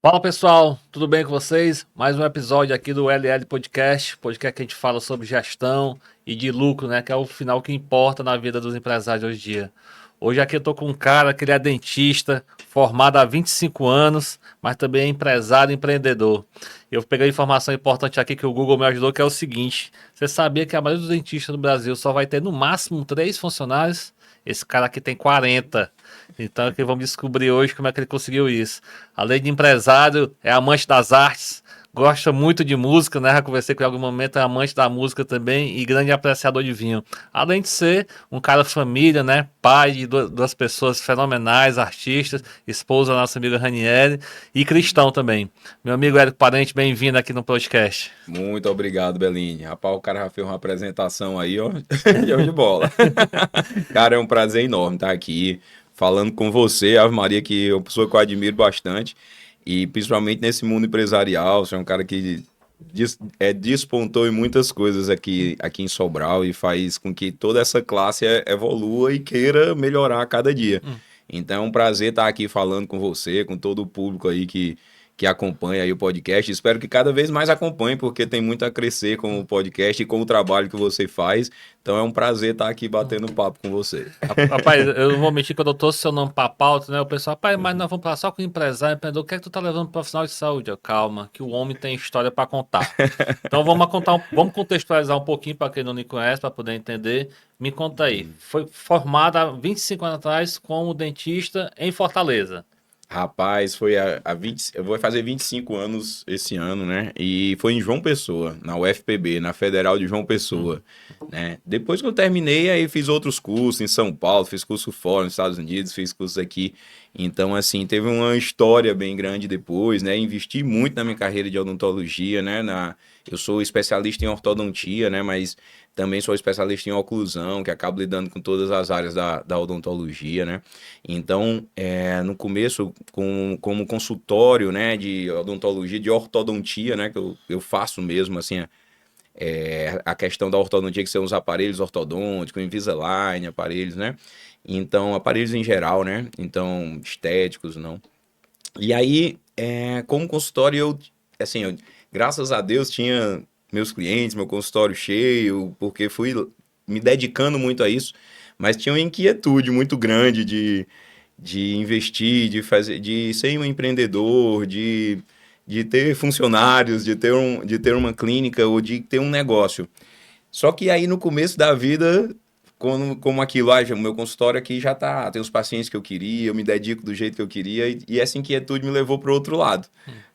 Fala pessoal, tudo bem com vocês? Mais um episódio aqui do LL Podcast, podcast que a gente fala sobre gestão e de lucro, né? Que é o final que importa na vida dos empresários hoje em dia. Hoje aqui eu tô com um cara que ele é dentista, formado há 25 anos, mas também é empresário e empreendedor. Eu peguei informação importante aqui que o Google me ajudou, que é o seguinte: você sabia que a maioria dos dentistas do Brasil só vai ter no máximo 3 funcionários? Esse cara aqui tem 40. Então é que vamos descobrir hoje como é que ele conseguiu isso. Além de empresário, é amante das artes, gosta muito de música, né? Já conversei com ele em algum momento, é amante da música também e grande apreciador de vinho. Além de ser um cara família, né? Pai de duas pessoas fenomenais, artistas, esposa da nossa amiga Ranieri e cristão também. Meu amigo Érico Parente, bem-vindo aqui no podcast. Muito obrigado, Beline. Rapaz, o cara já fez uma apresentação aí, ó, show de bola. Cara, é um prazer enorme estar aqui falando com você, Ave Maria, que é uma pessoa que eu admiro bastante, e principalmente nesse mundo empresarial, você é um cara que despontou em muitas coisas aqui em Sobral e faz com que toda essa classe evolua e queira melhorar a cada dia. Então é um prazer estar aqui falando com você, com todo o público aí que acompanha aí o podcast. Espero que cada vez mais acompanhe, porque tem muito a crescer com o podcast e com o trabalho que você faz. Então é um prazer estar aqui batendo papo com você. Rapaz, eu não vou mentir quando eu trouxe seu nome pra pauta, né? O pessoal, rapaz, mas nós vamos falar só com empresário, empreendedor. O que é que tu tá levando pro profissional de saúde? Calma, que o homem tem história pra contar. Então vamos contextualizar um pouquinho para quem não me conhece, para poder entender. Me conta aí. Foi formada há 25 anos atrás como dentista em Fortaleza. Rapaz, foi a 20, eu vou fazer 25 anos esse ano, né? E foi em João Pessoa, na UFPB, na Federal de João Hum. Pessoa, né? Depois que eu terminei, aí fiz outros cursos em São Paulo, fiz curso fora nos Estados Unidos, fiz cursos aqui. Então, assim, teve uma história bem grande depois, né? Investi muito na minha carreira de odontologia, né? Eu sou especialista em ortodontia, né? Mas também sou especialista em oclusão, que acabo lidando com todas as áreas da odontologia, né? Então, no começo, como consultório, né, de odontologia, de ortodontia, né, que eu faço mesmo, assim, a questão da ortodontia, que são os aparelhos ortodônticos, Invisalign, aparelhos, né? Então, aparelhos em geral, né? Então, estéticos, não. E aí, como consultório, assim, graças a Deus, tinha meus clientes, meu consultório cheio, porque fui me dedicando muito a isso, mas tinha uma inquietude muito grande de investir, de fazer, de ser um empreendedor, de ter funcionários, de ter uma clínica ou de ter um negócio. Só que aí no começo da vida, como aquilo, o meu consultório aqui já tá, tem os pacientes que eu queria, eu me dedico do jeito que eu queria, e essa inquietude me levou para o outro lado.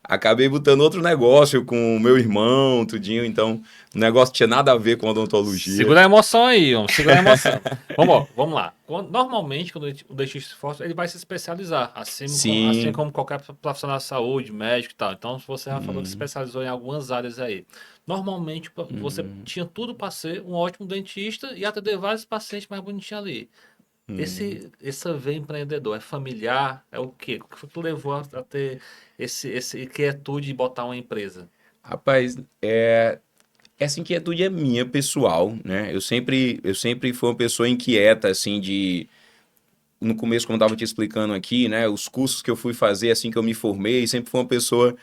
Acabei botando outro negócio com o meu irmão, tudinho, então o negócio tinha nada a ver com odontologia. Segura a emoção aí, homem. Segura a emoção. Vamos lá. Normalmente, quando o dentista se força, ele vai se especializar, assim Sim. como qualquer profissional de saúde, médico e tal. Então, você já falou que se especializou em algumas áreas aí. Normalmente, você tinha tudo para ser um ótimo dentista e atender vários pacientes mais bonitinhos ali. Esse veio empreendedor, é familiar, é o quê? O que foi que levou a ter esse inquietude de botar uma empresa? Rapaz, essa inquietude é minha, pessoal, né? Eu sempre fui uma pessoa inquieta, assim, no começo, como eu estava te explicando aqui, né? Os cursos que eu fui fazer assim que eu me formei, sempre fui uma pessoa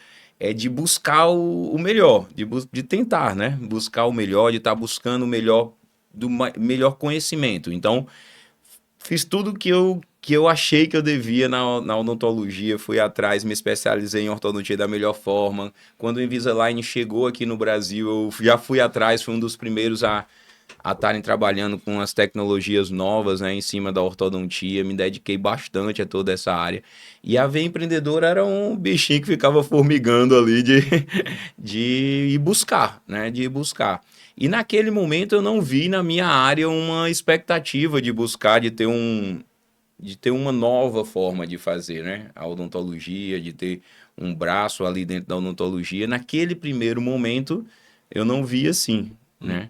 de buscar o melhor, de tentar, né? Buscar o melhor, de estar buscando o melhor, melhor conhecimento. Então, fiz tudo que eu achei que eu devia na odontologia, fui atrás, me especializei em ortodontia da melhor forma. Quando o Invisalign chegou aqui no Brasil, eu já fui atrás, fui um dos primeiros a estarem trabalhando com as tecnologias novas, né, em cima da ortodontia, me dediquei bastante a toda essa área. E a veia empreendedora era um bichinho que ficava formigando ali de ir buscar, né, de ir buscar. E naquele momento eu não vi na minha área uma expectativa de buscar, de ter uma nova forma de fazer, né, a odontologia, de ter um braço ali dentro da odontologia. Naquele primeiro momento eu não vi assim, Hum. né?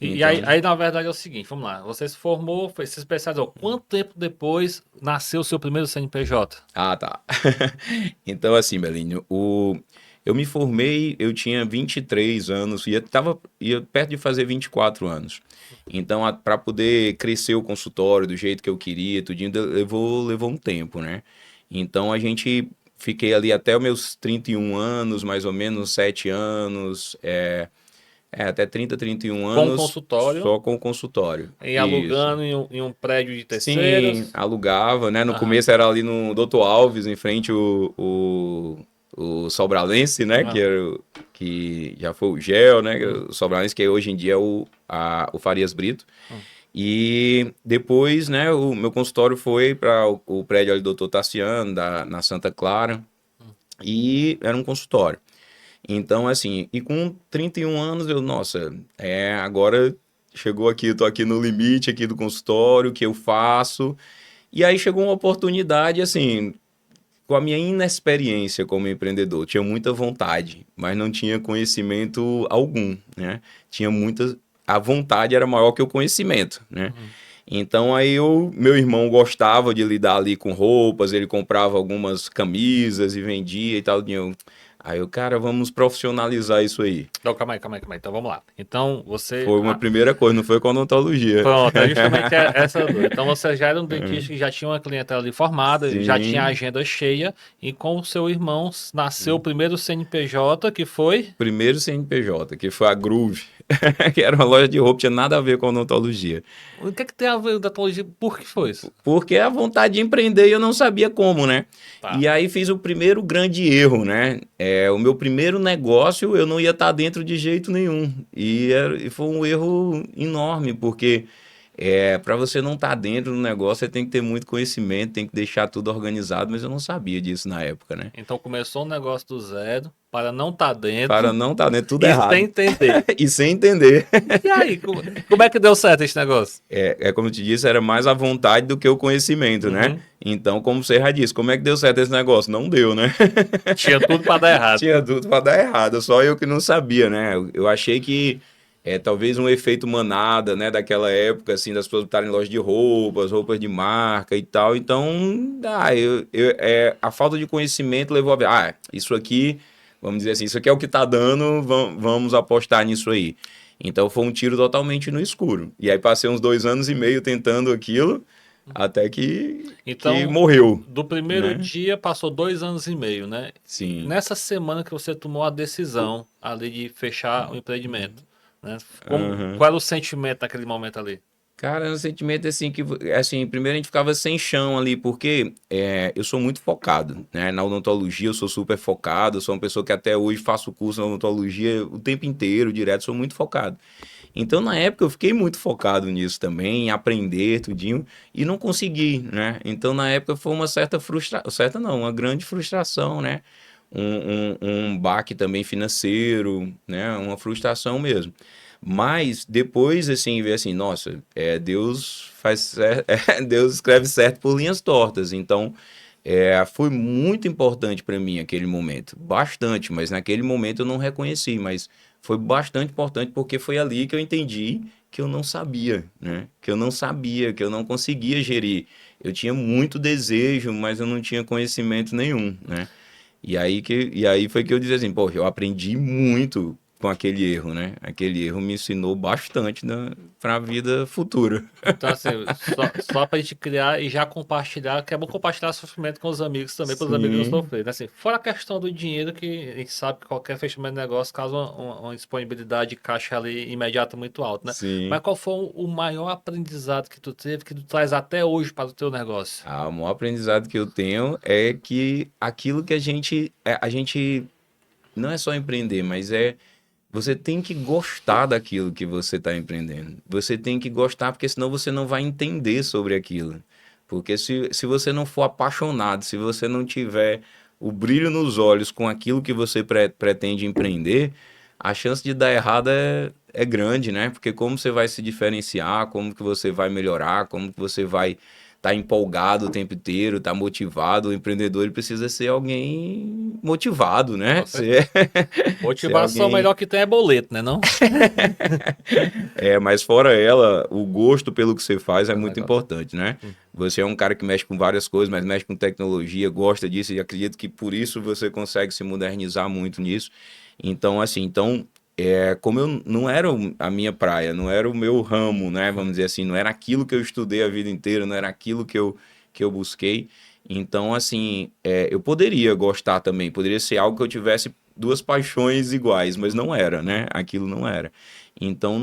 E aí, Então, na verdade, é o seguinte, vamos lá. Você se formou, se especializou. Quanto tempo depois nasceu o seu primeiro CNPJ? tá. Então, assim, Belinho, eu me formei, eu tinha 23 anos, ia perto de fazer 24 anos. Então, para poder crescer o consultório do jeito que eu queria, tudinho, levou um tempo, né? Então, a gente fiquei ali até os meus 31 anos, mais ou menos, 7 anos, até 30, 31 Com o anos, consultório só com o consultório. e Isso. alugando em um prédio de Sim, terceiros. alugava, né? No Aham, começo era ali no Doutor Alves, em frente o Sobralense, né? Que, aham. era, que já foi o GEL, né? O Sobralense, que hoje em dia é o Farias Brito. Hum. E depois, né, o meu consultório foi para o prédio ali do Dr. Tassiano, na Santa Clara, e era um consultório. Então, assim, e com 31 anos, nossa, agora chegou aqui, eu tô aqui no limite aqui do consultório, o que eu faço? E aí chegou uma oportunidade, assim, com a minha inexperiência como empreendedor, tinha muita vontade, mas não tinha conhecimento algum, né? Tinha muita, a vontade era maior que o conhecimento, né? Uhum. Então aí meu irmão gostava de lidar ali com roupas, ele comprava algumas camisas e vendia e tal. Aí eu, cara, vamos profissionalizar isso aí. Então, calma aí, calma aí, calma aí. Então vamos lá. Então você. Foi uma primeira coisa, não foi com a odontologia. Pronto, é justamente essa dúvida. Então você já era um dentista que já tinha uma clientela ali formada, já tinha a Sim. agenda cheia, e com o seu irmão nasceu o primeiro CNPJ, que foi. Primeiro CNPJ, que foi a Groove, que era uma loja de roupa, tinha nada a ver com odontologia. O que é que tem a ver com odontologia? Por que foi isso? Porque a vontade de empreender e eu não sabia como, né? Tá. E aí fiz o primeiro grande erro, né? O meu primeiro negócio eu não ia estar dentro de jeito nenhum. E foi um erro enorme, porque para você não estar dentro do negócio, você tem que ter muito conhecimento, tem que deixar tudo organizado, mas eu não sabia disso na época, né? Então começou um negócio do zero, para não estar Para dentro não estar dentro, tudo e sem errado. entender. E sem entender. E aí, como é que deu certo esse negócio? Como eu te disse, era mais a vontade do que o conhecimento, né? Uhum. Então, como você já disse, como é que deu certo esse negócio? Não deu, né? Tinha tudo para dar errado. Tinha tudo para dar errado, só eu que não sabia, né? Eu achei que talvez um efeito manada, né, daquela época, assim, das pessoas estarem em loja de roupas de marca e tal. Então, a falta de conhecimento levou a ver, isso aqui, vamos dizer assim, isso aqui é o que tá dando, vamos apostar nisso aí. Então foi um tiro totalmente no escuro. E aí passei uns 2 anos e meio tentando aquilo, até que Então, morreu, do primeiro né? dia passou 2 anos e meio, né? Sim. Nessa semana que você tomou a decisão ali de fechar o empreendimento, né? Aham. Qual era o sentimento naquele momento ali? Cara, é um sentimento assim que, assim, primeiro a gente ficava sem chão ali, porque eu sou muito focado, né? Na odontologia eu sou super focado, eu sou uma pessoa que até hoje faço curso na odontologia o tempo inteiro, direto, sou muito focado. Então, na época, eu fiquei muito focado nisso também, em aprender tudinho, e não consegui, né? Então, na época, foi uma certa frustração, certa não, uma grande frustração, né? Um baque também financeiro, né? Uma frustração mesmo. Mas depois, assim, ver assim, nossa, Deus Deus escreve certo por linhas tortas. Então, foi muito importante para mim aquele momento, bastante, mas naquele momento eu não reconheci, mas foi bastante importante porque foi ali que eu entendi que eu não sabia, né? Que eu não sabia, que eu não conseguia gerir. Eu tinha muito desejo, mas eu não tinha conhecimento nenhum, né? E aí foi que eu disse assim, pô, eu aprendi muito com aquele erro, né? Aquele erro me ensinou bastante para a vida futura. Então, assim, só pra gente criar e já compartilhar, que é bom compartilhar sofrimento com os amigos também, para os amigos não Sim, sofrerem, né? Assim, fora a questão do dinheiro, que a gente sabe que qualquer fechamento de negócio causa uma disponibilidade de caixa ali imediata muito alta, né? Mas sim. qual foi o maior aprendizado que tu teve, que tu traz até hoje para o teu negócio? O maior aprendizado que eu tenho é que aquilo que a gente não é só empreender, mas você tem que gostar daquilo que você está empreendendo. Você tem que gostar, porque senão você não vai entender sobre aquilo. Porque se você não for apaixonado, se você não tiver o brilho nos olhos com aquilo que você pretende empreender, a chance de dar errado é grande, né? Porque como você vai se diferenciar, como que você vai melhorar, como que você vai estar empolgado o tempo inteiro, estar motivado. O empreendedor ele precisa ser alguém motivado, né? Com certeza. Ser Motivação alguém melhor que tem é boleto, né não? mas fora ela, o gosto pelo que você faz é É um muito negócio. importante, né? Você é um cara que mexe com várias coisas, mas mexe com tecnologia, gosta disso e acredito que por isso você consegue se modernizar muito nisso. Então, assim, como eu não era a minha praia, não era o meu ramo, né? Vamos dizer assim, não era aquilo que eu estudei a vida inteira, não era aquilo que eu busquei. Então, assim, eu poderia gostar também, poderia ser algo que eu tivesse duas paixões iguais, mas não era, né? Aquilo não era. Então,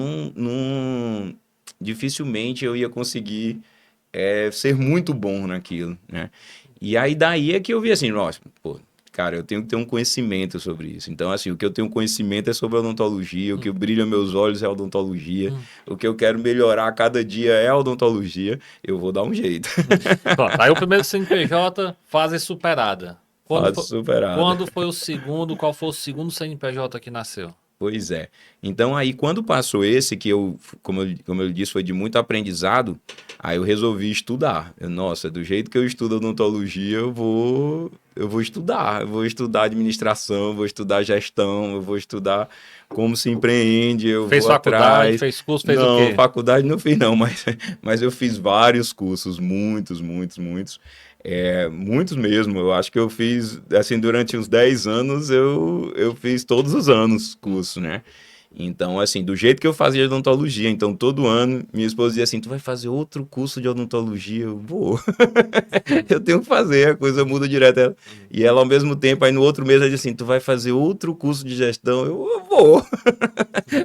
dificilmente eu ia conseguir ser muito bom naquilo, né? E aí daí é que eu vi assim, nossa, pô, cara, eu tenho que ter um conhecimento sobre isso. Então, assim, o que eu tenho conhecimento é sobre odontologia, o que brilha meus olhos é odontologia, o que eu quero melhorar a cada dia é odontologia, eu vou dar um jeito. Pronto, aí o primeiro CNPJ, fase superada. Fase superada. Quando foi o segundo? Qual foi o segundo CNPJ que nasceu? Pois é. Então aí quando passou esse, que como eu disse, foi de muito aprendizado, aí eu resolvi estudar. Nossa, do jeito que eu estudo odontologia, eu vou estudar administração, eu vou estudar gestão, eu vou estudar como se empreende, eu Fez vou faculdade, atrás. fez curso, fez o Não, quê? faculdade não fiz não, mas eu fiz vários cursos, muitos, muitos, muitos. Muitos mesmo. Eu acho que eu fiz, assim, durante uns 10 anos, eu fiz todos os anos curso, né? Então, assim, do jeito que eu fazia odontologia, então todo ano minha esposa dizia assim, tu vai fazer outro curso de odontologia? Eu vou. Eu tenho que fazer, a coisa muda direto. E ela, ao mesmo tempo, aí no outro mês, ela disse assim, tu vai fazer outro curso de gestão? Eu vou.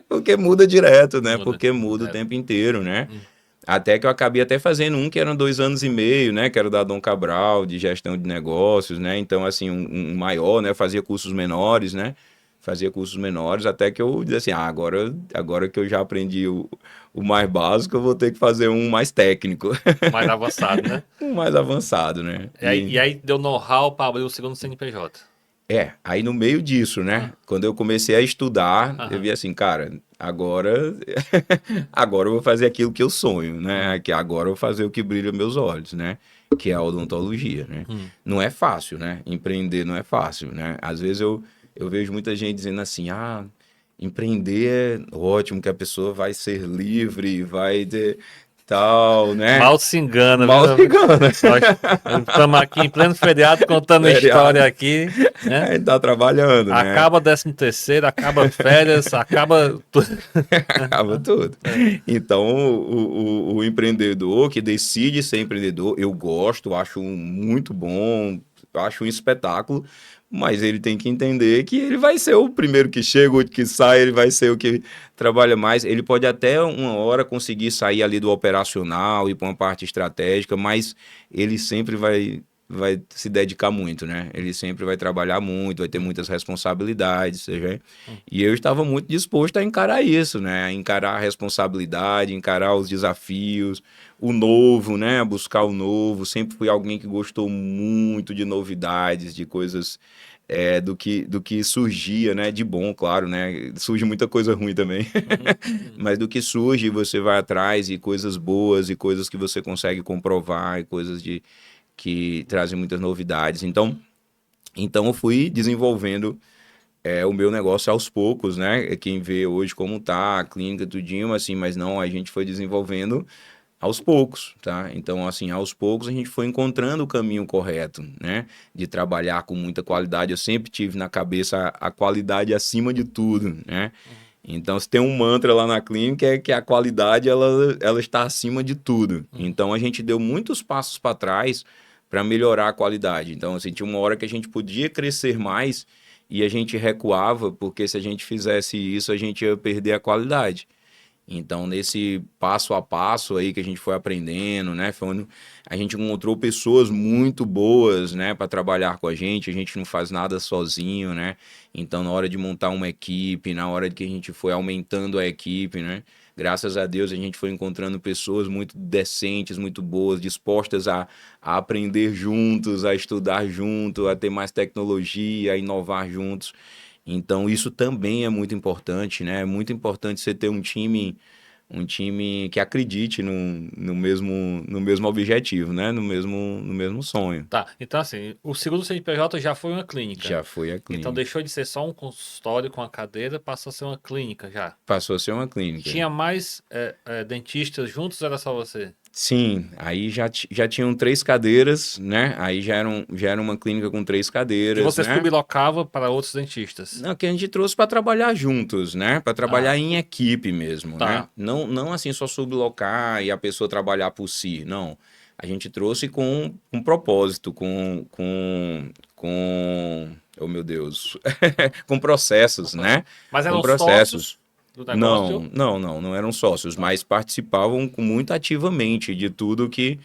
Porque muda direto, né? Muda, Porque muda o direto. tempo inteiro, né? Até que eu acabei até fazendo um que eram 2 anos e meio, né? Que era da Dom Cabral, de gestão de negócios, né? Então, assim, um maior, né? Fazia cursos menores, né? Fazia cursos menores, até que eu disse assim, agora que eu já aprendi o mais básico, eu vou ter que fazer um mais técnico, Mais avançado, né? um mais avançado, né? E aí deu know-how para abrir o segundo CNPJ. Aí no meio disso, né? Quando eu comecei a estudar, eu Aham. vi assim, cara, agora, agora eu vou fazer aquilo que eu sonho, né? Que agora eu vou fazer o que brilha meus olhos, né? Que é a odontologia, né? Não é fácil, né? Empreender não é fácil, né? Às vezes eu vejo muita gente dizendo assim, empreender é ótimo, que a pessoa vai ser livre, vai ter tal, né? Mal se engana, viu? Mal se engana. Nós estamos aqui em pleno feriado contando Feriado. história aqui, né? A gente tá trabalhando, né? Acaba 13º, acaba férias, acaba Acaba tudo. Então, o empreendedor que decide ser empreendedor, eu gosto, acho muito bom, acho um espetáculo, mas ele tem que entender que ele vai ser o primeiro que chega, o último que sai, ele vai ser o que trabalha mais. Ele pode até uma hora conseguir sair ali do operacional e para uma parte estratégica, mas ele sempre vai se dedicar muito, né? Ele sempre vai trabalhar muito, vai ter muitas responsabilidades, seja. E eu estava muito disposto a encarar isso, né? A encarar a responsabilidade, encarar os desafios, o novo, né? A buscar o novo. Sempre fui alguém que gostou muito de novidades, de coisas do que surgia, né? De bom, claro, né? Surge muita coisa ruim também. Mas do que surge, você vai atrás e coisas boas e coisas que você consegue comprovar e coisas que trazem muitas novidades. Então eu fui desenvolvendo o meu negócio aos poucos, né? Quem vê hoje como tá, a clínica, tudinho, assim, mas não, a gente foi desenvolvendo aos poucos, tá? Então, assim, aos poucos a gente foi encontrando o caminho correto, né? De trabalhar com muita qualidade. Eu sempre tive na cabeça a qualidade acima de tudo, né? Então, se tem um mantra lá na clínica é que a qualidade ela está acima de tudo. Então, a gente deu muitos passos para trás para melhorar a qualidade. Então, assim, tinha uma hora que a gente podia crescer mais e a gente recuava, porque se a gente fizesse isso, a gente ia perder a qualidade. Então, nesse passo a passo aí que a gente foi aprendendo, né? A gente encontrou pessoas muito boas, né, para trabalhar com a gente não faz nada sozinho, né? Então, na hora de montar uma equipe, na hora que a gente foi aumentando a equipe, né? Graças a Deus a gente foi encontrando pessoas muito decentes, muito boas, dispostas a aprender juntos, a estudar junto, a ter mais tecnologia, a inovar juntos. Então, isso também é muito importante, né? É muito importante você ter um time que acredite no mesmo objetivo, né? No mesmo sonho. Tá, então assim, o segundo CNPJ já foi uma clínica. Já foi a Então clínica. deixou de ser só um consultório com a cadeira, passou a ser uma clínica já. Passou a ser uma clínica. Tinha mais dentistas juntos ou era só você? Sim, aí já tinham 3 cadeiras, né? Aí já era uma clínica com 3 Que cadeiras, você né? sublocava para outros dentistas. Não, que a gente trouxe para trabalhar juntos, né? Para trabalhar Ah, em equipe mesmo, né? tá. Não assim só sublocar e a pessoa trabalhar por si, não. a gente trouxe com um propósito, oh meu Deus, com processos, né? Mas Com eram processos. sócios do Não, negócio? não, não, não eram sócios, Não. mas participavam muito ativamente de tudo que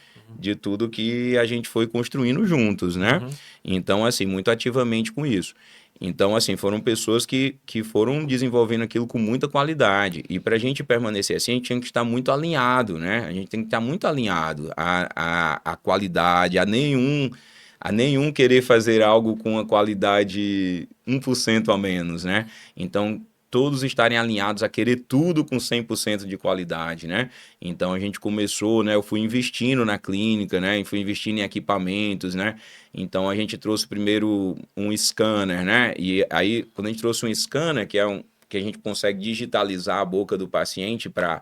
a gente foi construindo juntos, né? Uhum. Então, assim, muito ativamente com isso. Então, assim, foram pessoas que foram desenvolvendo aquilo com muita qualidade. E para a gente permanecer assim, a gente tinha que estar muito alinhado, né? A gente tem que estar muito alinhado à qualidade, a nenhum querer fazer algo com uma qualidade 1% a menos, né? Então, todos estarem alinhados a querer tudo com 100% de qualidade, né? Então, a gente começou, né? Eu fui investindo na clínica, né? E fui investindo em equipamentos, né? Então, a gente trouxe primeiro um scanner, né? E aí, quando a gente trouxe um scanner, que a gente consegue digitalizar a boca do paciente para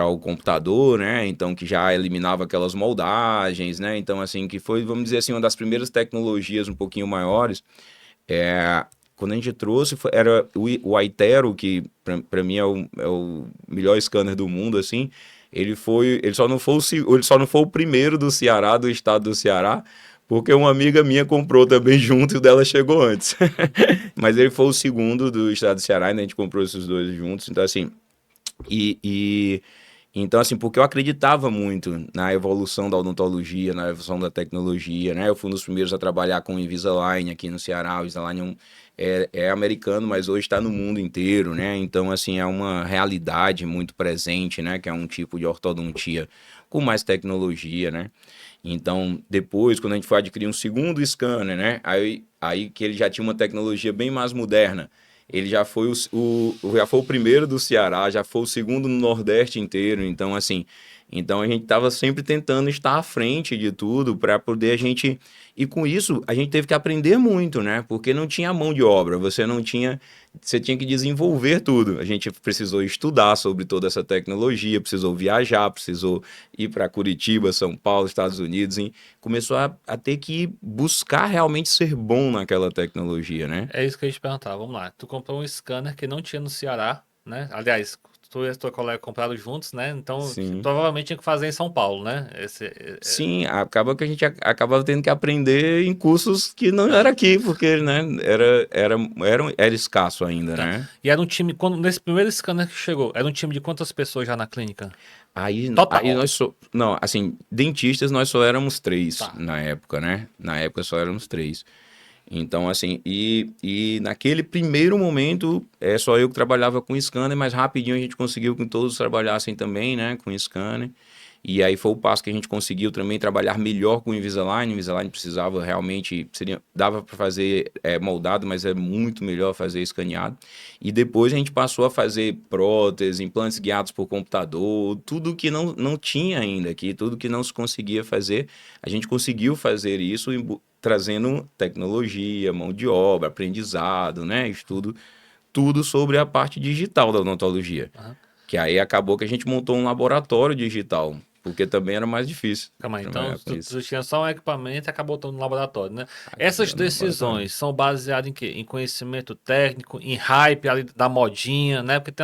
o computador, né? Então, que já eliminava aquelas moldagens, né? Então, assim, que foi, vamos dizer assim, uma das primeiras tecnologias um pouquinho maiores. Quando a gente trouxe, era o Aitero, que para mim é o melhor scanner do mundo, assim. Ele só não foi ele só não foi o primeiro do Ceará, do estado do Ceará, porque uma amiga minha comprou também junto e o dela chegou antes. Mas ele foi o segundo do estado do Ceará, e a gente comprou esses dois juntos. Então, assim, e então, assim, porque eu acreditava muito na evolução da odontologia, na evolução da tecnologia, né? Eu fui um dos primeiros a trabalhar com o Invisalign aqui no Ceará. O Invisalign é americano, mas hoje está no mundo inteiro, né? Então, assim, é uma realidade muito presente, né? Que é um tipo de ortodontia com mais tecnologia, né? Então, depois, quando a gente foi adquirir um segundo scanner, né? Aí que ele já tinha uma tecnologia bem mais moderna. Ele já foi o primeiro do Ceará, já foi o segundo no Nordeste inteiro. Então, assim, então a gente estava sempre tentando estar à frente de tudo para poder a gente. E com isso, a gente teve que aprender muito, né? Porque não tinha mão de obra, você tinha que desenvolver tudo. A gente precisou estudar sobre toda essa tecnologia, precisou viajar, precisou ir para Curitiba, São Paulo, Estados Unidos, e começou a ter que buscar realmente ser bom naquela tecnologia, né? É isso que eu ia te perguntar. Vamos lá. Tu comprou um scanner que não tinha no Ceará, né? Aliás, tu e a tua colega compraram juntos, né? Então, Sim. provavelmente tinha que fazer em São Paulo, né? Sim, acaba que a gente acabava tendo que aprender em cursos que não era Tá, aqui, porque, né, era escasso ainda, tá. né? E era um time, quando, nesse primeiro scanner que chegou, era um time de quantas pessoas já na clínica? Aí Total. não, assim, dentistas nós só éramos três Tá. na época, né? Na época só éramos três. Então, assim, e naquele primeiro momento, é só eu que trabalhava com scanner, mas rapidinho a gente conseguiu que todos trabalhassem também, né, com scanner. E aí foi o passo que a gente conseguiu também trabalhar melhor com o Invisalign. O Invisalign precisava realmente, dava para fazer moldado, mas é muito melhor fazer escaneado. E depois a gente passou a fazer próteses, implantes guiados por computador, tudo que não tinha ainda aqui, tudo que não se conseguia fazer, a gente conseguiu fazer isso trazendo tecnologia, mão de obra, aprendizado, né? Estudo, tudo sobre a parte digital da odontologia. Aham. Que aí acabou que a gente montou um laboratório digital, porque também era mais difícil Calma aí, então trabalhar com isso. tu tinha só um equipamento e acabou estando no laboratório, né? Acabou Essas no laboratório. decisões são baseadas em quê? Em conhecimento técnico, em hype ali da modinha, né? Porque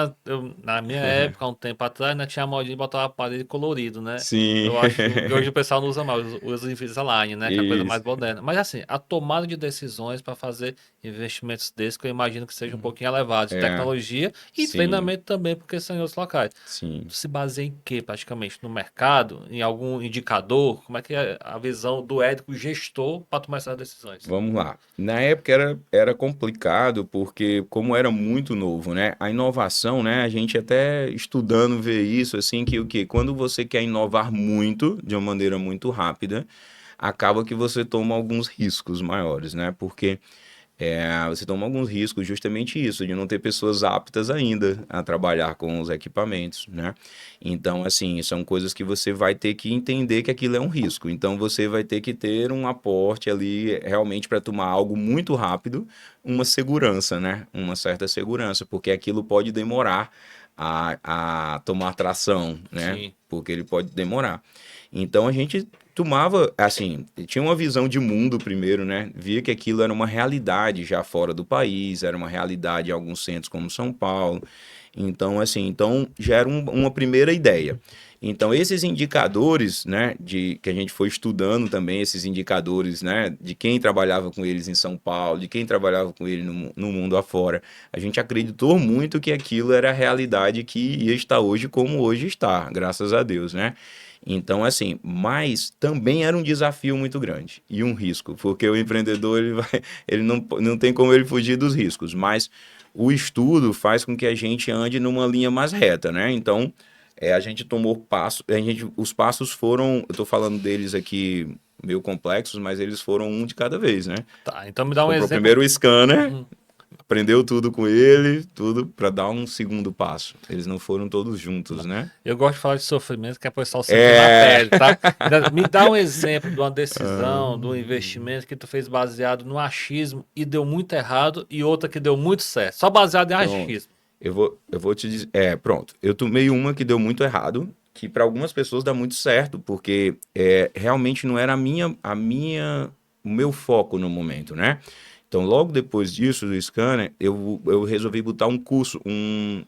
na minha época, há um tempo atrás, né, tinha a modinha de botar o aparelho colorido, né? Sim, Eu acho que hoje o pessoal não usa mais, usa Invisalign, né? Que é a coisa mais isso. moderna. Mas assim, a tomada de decisões para fazer investimentos desses, que eu imagino que seja um pouquinho elevado, de É, tecnologia e sim, treinamento também, porque são em outros locais. sim. Se baseia em quê, praticamente? No mercado? Em algum indicador? Como é que é a visão do ético gestor para tomar essas decisões? Vamos lá. Na época era complicado, porque como era muito novo, né? A inovação, né? A gente até estudando vê isso, assim, que o quê? Quando você quer inovar muito, de uma maneira muito rápida, acaba que você toma alguns riscos maiores, né? Porque você toma alguns riscos, justamente isso, de não ter pessoas aptas ainda a trabalhar com os equipamentos, né? Então, assim, são coisas que você vai ter que entender que aquilo é um risco. Então, você vai ter que ter um aporte ali realmente para tomar algo muito rápido, uma segurança, né? Uma certa segurança, porque aquilo pode demorar a tomar tração, né? Sim. Porque ele pode demorar. Então, a gente tomava, assim, tinha uma visão de mundo primeiro, né? Via que aquilo era uma realidade já fora do país, era uma realidade em alguns centros como São Paulo. Então, assim, então já era uma primeira ideia. Então, esses indicadores, né, que a gente foi estudando também, esses indicadores, né, de quem trabalhava com eles em São Paulo, de quem trabalhava com ele no mundo afora, a gente acreditou muito que aquilo era a realidade que ia estar hoje como hoje está, graças a Deus, né? Então, assim, mas também era um desafio muito grande e um risco, porque o empreendedor ele não tem como ele fugir dos riscos, mas o estudo faz com que a gente ande numa linha mais reta, né? Então, a gente tomou passo, os passos foram, eu estou falando deles aqui meio complexos, mas eles foram um de cada vez, né? Tá, então me dá um Comprou exemplo. primeiro o scanner, aprendeu tudo com ele, tudo para dar um segundo passo. Eles não foram todos juntos, né? Eu gosto de falar de sofrimento, que é o pessoal sentir na pele, tá? Me dá um exemplo de uma decisão, de um investimento que tu fez baseado no achismo e deu muito errado, e outra que deu muito certo, só baseado em Pronto. achismo. Eu vou te dizer. Pronto. Eu tomei uma que deu muito errado, que para algumas pessoas dá muito certo, porque realmente não era o meu foco no momento, né? Então, logo depois disso, do scanner, eu resolvi botar um curso, um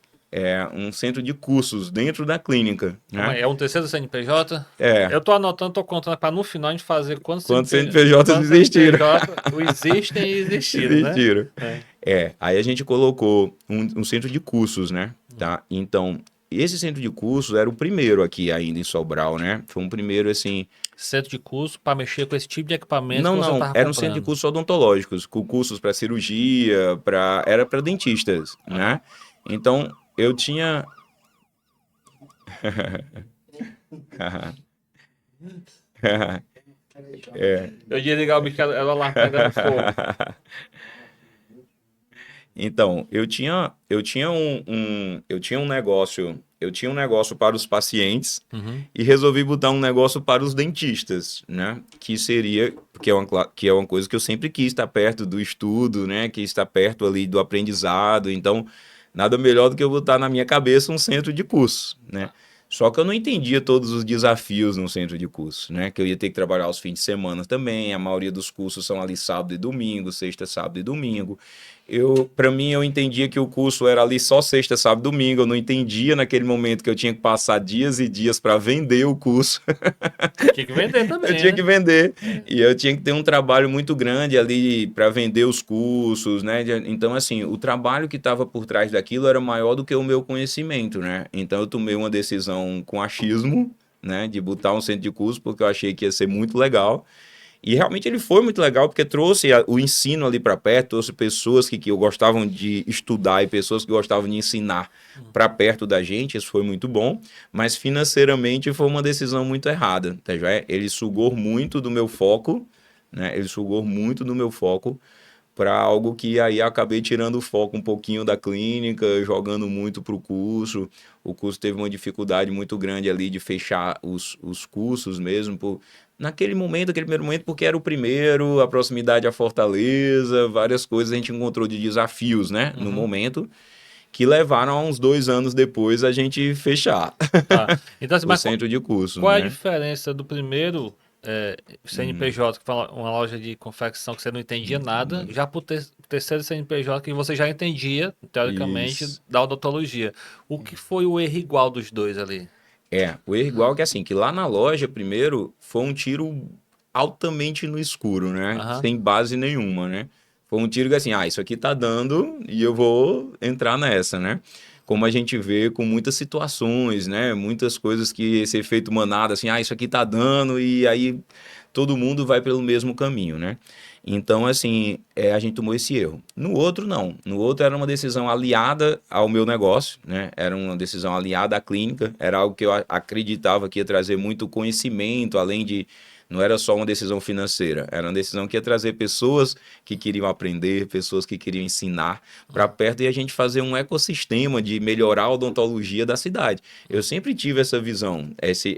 centro de cursos dentro da clínica, Calma né? aí, é um terceiro CNPJ? É. Eu tô anotando, tô contando para no final a gente fazer quantos Quantos CNPJs existiram? CNPJ existem e existiram, né? Existiram. Aí a gente colocou um centro de cursos, né? Tá? Então, esse centro de cursos era o primeiro aqui ainda em Sobral, né? Foi um primeiro, assim... Centro de curso para mexer com esse tipo de equipamento que você Não, tava era um centro de comprando. cursos odontológicos, com cursos para cirurgia, era para dentistas, né? Então, eu tinha... Eu ia ligar o bicho, ela lá pegando fogo. Então, eu tinha um negócio para os pacientes e resolvi botar um negócio para os dentistas, né? Que é uma coisa que eu sempre quis estar perto do estudo, né? Que estar perto ali do aprendizado. Então, nada melhor do que eu botar na minha cabeça um centro de curso, né? Só que eu não entendia todos os desafios no centro de curso, né? Que eu ia ter que trabalhar aos fins de semana também. A maioria dos cursos são ali sábado e domingo, sexta, sábado e domingo. Para mim, eu entendia que o curso era ali só sexta, sábado e domingo. Eu não entendia naquele momento que eu tinha que passar dias e dias para vender o curso. Tinha que vender também, Eu tinha né? que vender. E eu tinha que ter um trabalho muito grande ali para vender os cursos, né? Então, assim, o trabalho que estava por trás daquilo era maior do que o meu conhecimento, né? Então, eu tomei uma decisão com achismo, né? De botar um centro de curso, porque eu achei que ia ser muito legal. E realmente ele foi muito legal, porque trouxe o ensino ali para perto, trouxe pessoas que gostavam de estudar e pessoas que gostavam de ensinar para perto da gente, isso foi muito bom, mas financeiramente foi uma decisão muito errada, tá já? Ele sugou muito do meu foco, né? Ele sugou muito do meu foco para algo que aí acabei tirando o foco um pouquinho da clínica, jogando muito para o curso. O curso teve uma dificuldade muito grande ali de fechar os cursos mesmo, naquele momento, aquele primeiro momento, porque era o primeiro, a proximidade à Fortaleza, várias coisas a gente encontrou de desafios, né, no momento, que levaram a uns 2 anos depois a gente fechar Tá. Então, assim, o mas centro de cursos, qual é a né? diferença do primeiro CNPJ, que foi uma loja de confecção que você não entendia nada, já pro terceiro CNPJ que você já entendia, teoricamente, Isso. da odontologia. O que foi o erro igual dos dois ali? O erro igual que assim, que lá na loja, primeiro, foi um tiro altamente no escuro, né? Aham. Sem base nenhuma, né? Foi um tiro que assim, isso aqui tá dando e eu vou entrar nessa, né? Como a gente vê com muitas situações, né? Muitas coisas que esse efeito manada, assim, isso aqui tá dando e aí todo mundo vai pelo mesmo caminho, né? Então, assim, a gente tomou esse erro. No outro, não. No outro era uma decisão aliada ao meu negócio, né? Era uma decisão aliada à clínica, era algo que eu acreditava que ia trazer muito conhecimento, além de... Não era só uma decisão financeira, era uma decisão que ia trazer pessoas que queriam aprender, pessoas que queriam ensinar para perto e a gente fazer um ecossistema de melhorar a odontologia da cidade. Eu sempre tive essa visão, essa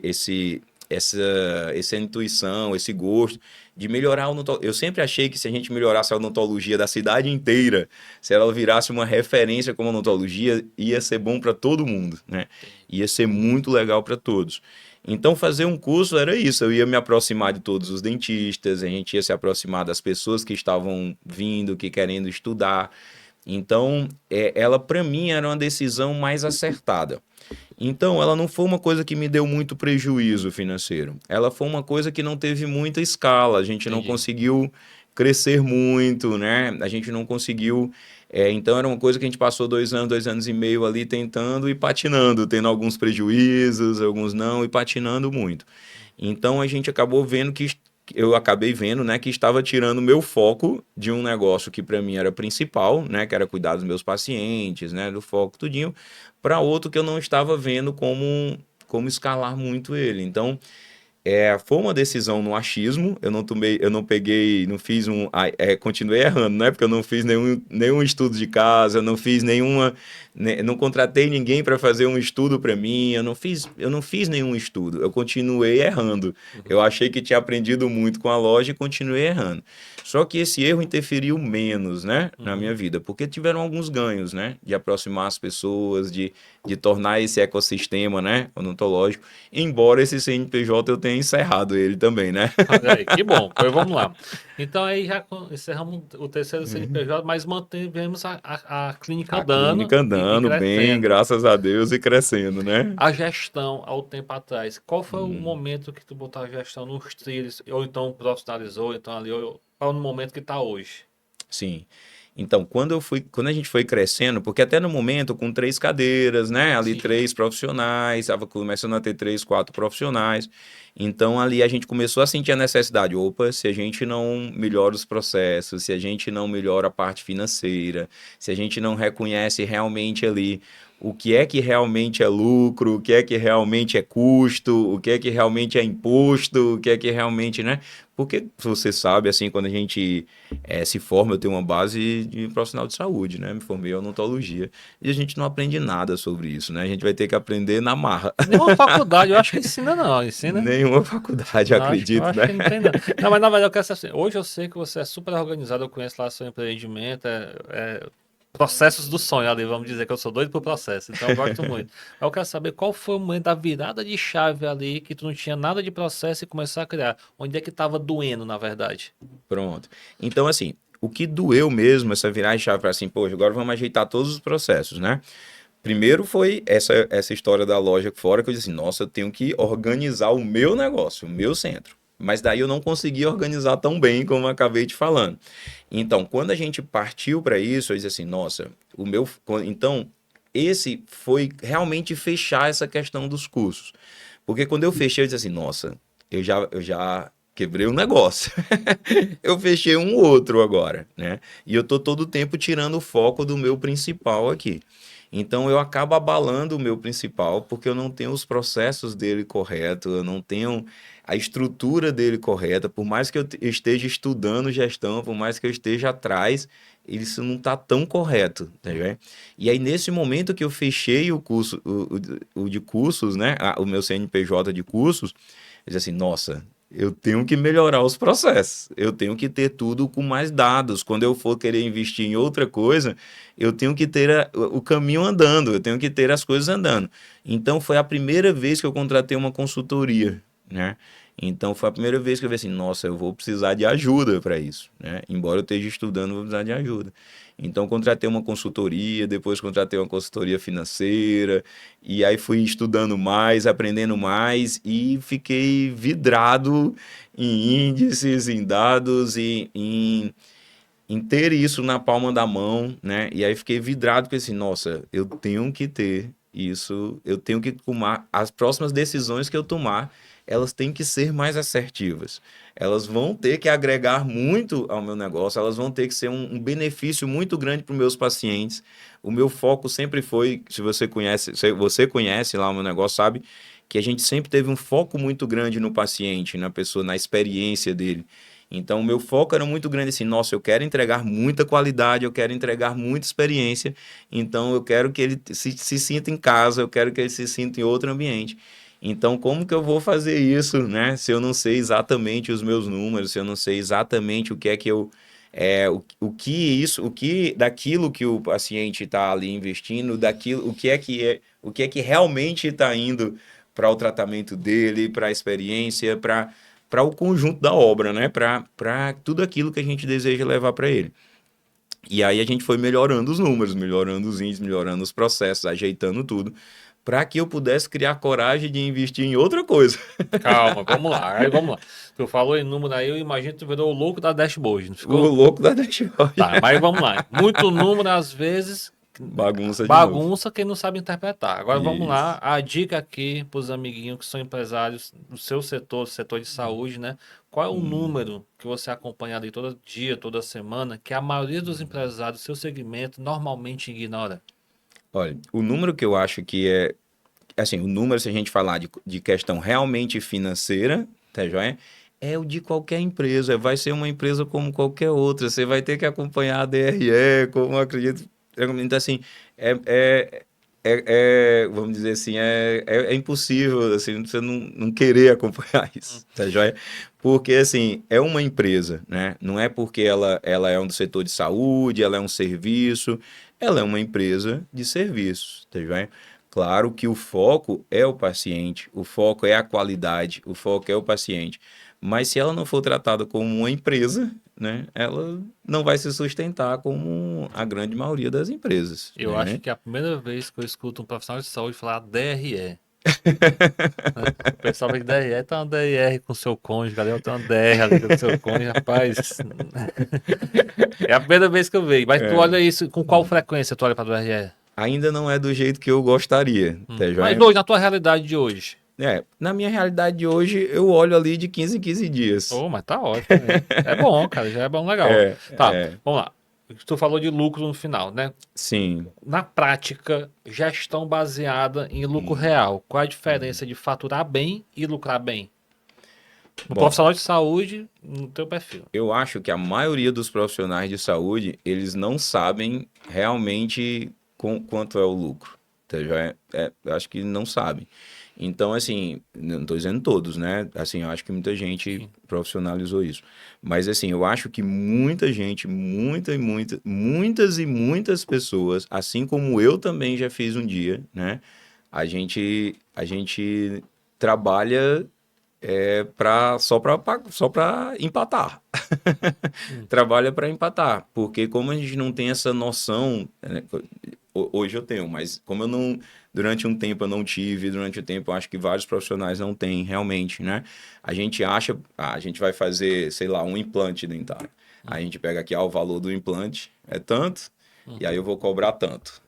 intuição, esse gosto de melhorar a odontologia. Eu sempre achei que se a gente melhorasse a odontologia da cidade inteira, se ela virasse uma referência como odontologia, ia ser bom para todo mundo, né? Ia ser muito legal para todos. Então, fazer um curso era isso. Eu ia me aproximar de todos os dentistas, a gente ia se aproximar das pessoas que estavam vindo, que querendo estudar. Então, ela, para mim, era uma decisão mais acertada. Então, ela não foi uma coisa que me deu muito prejuízo financeiro. Ela foi uma coisa que não teve muita escala. A gente não Entendi. conseguiu crescer muito, né? A gente não conseguiu. Então, era uma coisa que a gente passou 2 anos, 2 anos e meio ali tentando e patinando, tendo alguns prejuízos, alguns não, e patinando muito. Então, a gente acabou vendo que. Eu acabei vendo, né, que estava tirando o meu foco de um negócio que para mim era principal, né, que era cuidar dos meus pacientes, né, do foco tudinho, para outro que eu não estava vendo como escalar muito ele. Então, foi uma decisão no achismo, eu não tomei, eu não peguei, não fiz continuei errando, né? Porque eu não fiz nenhum estudo de casa, eu não fiz nenhuma, não contratei ninguém para fazer um estudo para mim, eu não fiz nenhum estudo, eu continuei errando. Eu Uhum. achei que tinha aprendido muito com a loja e continuei errando. Só que esse erro interferiu menos, né, na minha Uhum. vida, porque tiveram alguns ganhos, né, de aproximar as pessoas, de tornar esse ecossistema, né, odontológico. Embora esse CNPJ eu tenha encerrado ele também, né? Olha aí, que bom. Pois vamos lá. Então aí já encerramos o terceiro CNPJ, mas mantivemos a clínica A andando clínica e andando bem, crescendo. graças a Deus, e crescendo, né? A gestão, ao tempo atrás, qual foi o Hum, momento que tu botou a gestão nos trilhos, ou então profissionalizou, então ali, ou qual o momento que tá hoje? sim. Então, quando a gente foi crescendo, porque até no momento, com 3 cadeiras, né? Ali Sim. 3 profissionais, estava começando a ter 3, 4 profissionais. Então, ali a gente começou a sentir a necessidade. Opa, se a gente não melhora os processos, se a gente não melhora a parte financeira, se a gente não reconhece realmente ali o que é que realmente é lucro, o que é que realmente é custo, o que é que realmente é imposto, o que é que realmente, né? Porque você sabe, assim, quando a gente se forma, eu tenho uma base de profissional de saúde, né? Me formei em odontologia. E a gente não aprende nada sobre isso, né? A gente vai ter que aprender na marra. Nenhuma faculdade, eu acho que ensina não, ensina? Nenhuma faculdade, Não, eu acredito, acho que né? não tem não. Não, mas na verdade eu quero saber assim, hoje eu sei que você é super organizado, eu conheço lá seu empreendimento, processos do sonho ali, vamos dizer que eu sou doido por processo, então eu gosto muito. Mas eu quero saber qual foi o momento da virada de chave ali, que tu não tinha nada de processo e começou a criar. Onde é que tava doendo, na verdade? Pronto. Então, assim, o que doeu mesmo, essa virar de chave para assim, poxa, agora vamos ajeitar todos os processos, né? Primeiro foi essa história da loja fora, que eu disse assim, nossa, eu tenho que organizar o meu negócio, o meu centro. Mas daí eu não consegui organizar tão bem como eu acabei te falando. Então, quando a gente partiu para isso, eu disse assim, nossa, então, esse foi realmente fechar essa questão dos cursos. Porque quando eu fechei, eu disse assim, nossa, eu já quebrei um negócio. Eu fechei um outro agora, né? E eu tô todo o tempo tirando o foco do meu principal aqui. Então eu acabo abalando o meu principal porque eu não tenho os processos dele correto, eu não tenho a estrutura dele correta. Por mais que eu esteja estudando gestão, por mais que eu esteja atrás, isso não está tão correto, tá vendo? E aí nesse momento que eu fechei o curso, o de cursos, né, o meu CNPJ de cursos, eu disse assim, nossa, eu tenho que melhorar os processos, eu tenho que ter tudo com mais dados. Quando eu for querer investir em outra coisa, eu tenho que ter o caminho andando, eu tenho que ter as coisas andando. Então foi a primeira vez que eu contratei uma consultoria, né? Então foi a primeira vez que eu vi assim, nossa, eu vou precisar de ajuda para isso, né? Embora eu esteja estudando, eu vou precisar de ajuda. Então contratei uma consultoria, depois contratei uma consultoria financeira, e aí fui estudando mais, aprendendo mais e fiquei vidrado em índices, em dados e em ter isso na palma da mão, né? E aí fiquei vidrado com assim, nossa, eu tenho que ter isso, eu tenho que tomar as próximas decisões que eu tomar, elas têm que ser mais assertivas. Elas vão ter que agregar muito ao meu negócio, elas vão ter que ser um benefício muito grande para os meus pacientes. O meu foco sempre foi, se você conhece lá o meu negócio, sabe que a gente sempre teve um foco muito grande no paciente, na pessoa, na experiência dele. Então, o meu foco era muito grande assim, nossa, eu quero entregar muita qualidade, eu quero entregar muita experiência, então eu quero que ele se sinta em casa, eu quero que ele se sinta em outro ambiente. Então, como que eu vou fazer isso, né? Se eu não sei exatamente os meus números, se eu não sei exatamente o que é que eu o que daquilo que o paciente está ali investindo, daquilo, o que é que realmente está indo para o tratamento dele, para a experiência, para o conjunto da obra, né? Para tudo aquilo que a gente deseja levar para ele. E aí a gente foi melhorando os números, melhorando os índices, melhorando os processos, ajeitando tudo, para que eu pudesse criar coragem de investir em outra coisa. Calma, vamos lá. Aí vamos lá. Tu falou em número aí, eu imagino que tu virou o louco da dashboard, não O ficou? louco da dashboard. Tá, mas vamos lá. Muito número, às vezes, Bagunça de novo. bagunça quem não sabe interpretar. Agora vamos Isso. lá. A dica aqui para os amiguinhos que são empresários do seu setor de saúde, né? Qual é o número que você acompanha ali todo dia, toda semana, que a maioria dos empresários do seu segmento normalmente ignora? Olha, o número que eu acho que é, assim, o número, se a gente falar de questão realmente financeira, tá joia? É o de qualquer empresa, vai ser uma empresa como qualquer outra, você vai ter que acompanhar a DRE, como eu acredito. Então, assim, é, é, vamos dizer assim, é impossível, assim, você não querer acompanhar isso, tá joia? Porque, assim, é uma empresa, né? Não é porque ela é um do setor de saúde, ela é um serviço, ela é uma empresa de serviços, tá joia? Claro que o foco é o paciente, o foco é a qualidade, o foco é o paciente. Mas se ela não for tratada como uma empresa, né, ela não vai se sustentar como a grande maioria das empresas, Eu acho né? que é a primeira vez que eu escuto um profissional de saúde falar DRE. O pessoal vê que DRE tá uma DRE com seu cônjuge, ali tem uma DR ali com seu cônjuge, rapaz. É a primeira vez que eu vejo. Mas tu olha isso, com qual frequência tu olha para DRE? Ainda não é do jeito que eu gostaria, tá Mas joia? hoje, na tua realidade de hoje. Na minha realidade de hoje, eu olho ali de 15 em 15 dias. Oh, mas tá ótimo. É bom, cara, já é bom, legal. Tá, É, vamos lá. Tu falou de lucro no final, né? sim. Na prática, gestão baseada em lucro real. Qual a diferença de faturar bem e lucrar bem? No Bom, profissional de saúde, no teu perfil. eu acho que a maioria dos profissionais de saúde, eles não sabem realmente quanto é o lucro, tá joia? Eu acho que não sabem. Então, assim, não estou dizendo todos, né? Assim, eu acho que muita gente Sim. profissionalizou isso. Mas, assim, eu acho que muita gente, muitas e muitas pessoas, assim como eu também já fiz um dia, né? A gente trabalha só para empatar. Hum. Trabalha para empatar, porque como a gente não tem essa noção, né, hoje eu tenho, mas como eu não, durante um tempo eu não tive, durante o tempo eu acho que vários profissionais não têm realmente, né? A gente acha, a gente vai fazer, sei lá, um implante dentário. Aí a gente pega aqui, o valor do implante é tanto, e aí eu vou cobrar tanto.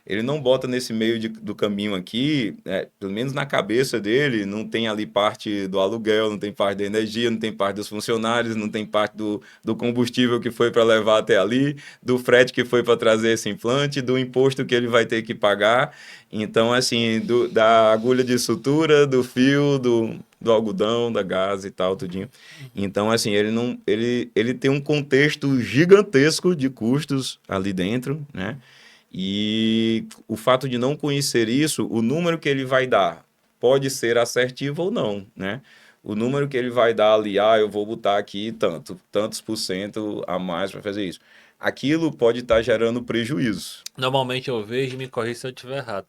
Ele não bota nesse meio do caminho aqui, pelo menos na cabeça dele, não tem ali parte do aluguel, não tem parte da energia, não tem parte dos funcionários, não tem parte do combustível que foi para levar até ali, do frete que foi para trazer esse implante, do imposto que ele vai ter que pagar. Então, assim, da agulha de sutura, do fio, do algodão, da gás e tal, tudinho. Então, assim, ele tem um contexto gigantesco de custos ali dentro, né? E o fato de não conhecer isso, o número que ele vai dar pode ser assertivo ou não, né? O número que ele vai dar ali, eu vou botar aqui tantos por cento a mais para fazer isso. Aquilo pode estar gerando prejuízo. Normalmente eu vejo, e me corrija se eu estiver errado.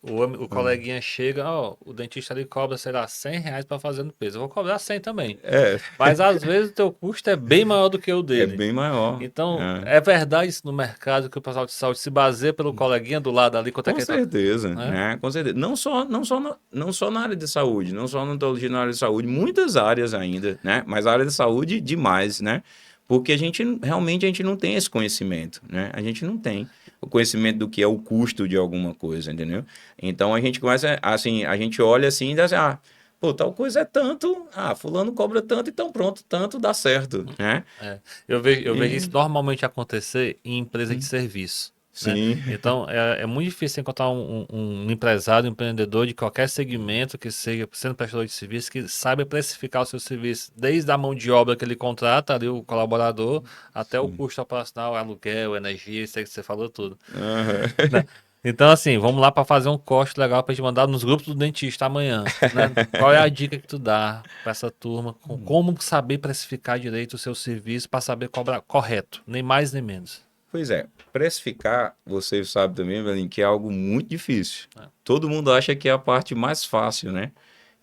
O coleguinha chega, ó, o dentista ali cobra, sei lá, R$ 100 para fazer no peso. Eu vou cobrar 100 também. É, Mas às vezes o teu custo é bem maior do que o é dele. bem maior. Então, É. é verdade isso no mercado que o pessoal de saúde se baseia pelo coleguinha do lado ali, quanto é Com que ele tá, certeza, né? né? Com certeza. Não só na área de saúde, não só na odontologia na área de saúde, muitas áreas ainda, né? Mas a área de saúde, demais, né? Porque realmente a gente não tem esse conhecimento, né? A gente não tem o conhecimento do que é o custo de alguma coisa, entendeu? Então a gente começa, assim, a gente olha assim e diz assim, pô, tal coisa é tanto, fulano cobra tanto, então pronto, tanto dá certo, né? É. Eu vejo isso E, normalmente acontecer em empresa de serviço, né? sim, Então, é muito difícil encontrar um empresário, um empreendedor de qualquer segmento que seja sendo prestador de serviço, que saiba precificar o seu serviço, desde a mão de obra que ele contrata, ali o colaborador, até o sim. custo operacional, aluguel, energia, isso aí que você falou tudo, Aham. né? Então, assim, vamos lá para fazer um corte legal para gente mandar nos grupos do dentista amanhã, né? Qual é a dica que tu dá para essa turma? Como saber precificar direito o seu serviço para saber cobrar correto, nem mais nem menos. Pois é, precificar, você sabe também, Belém, que é algo muito difícil. Todo mundo acha que é a parte mais fácil, né?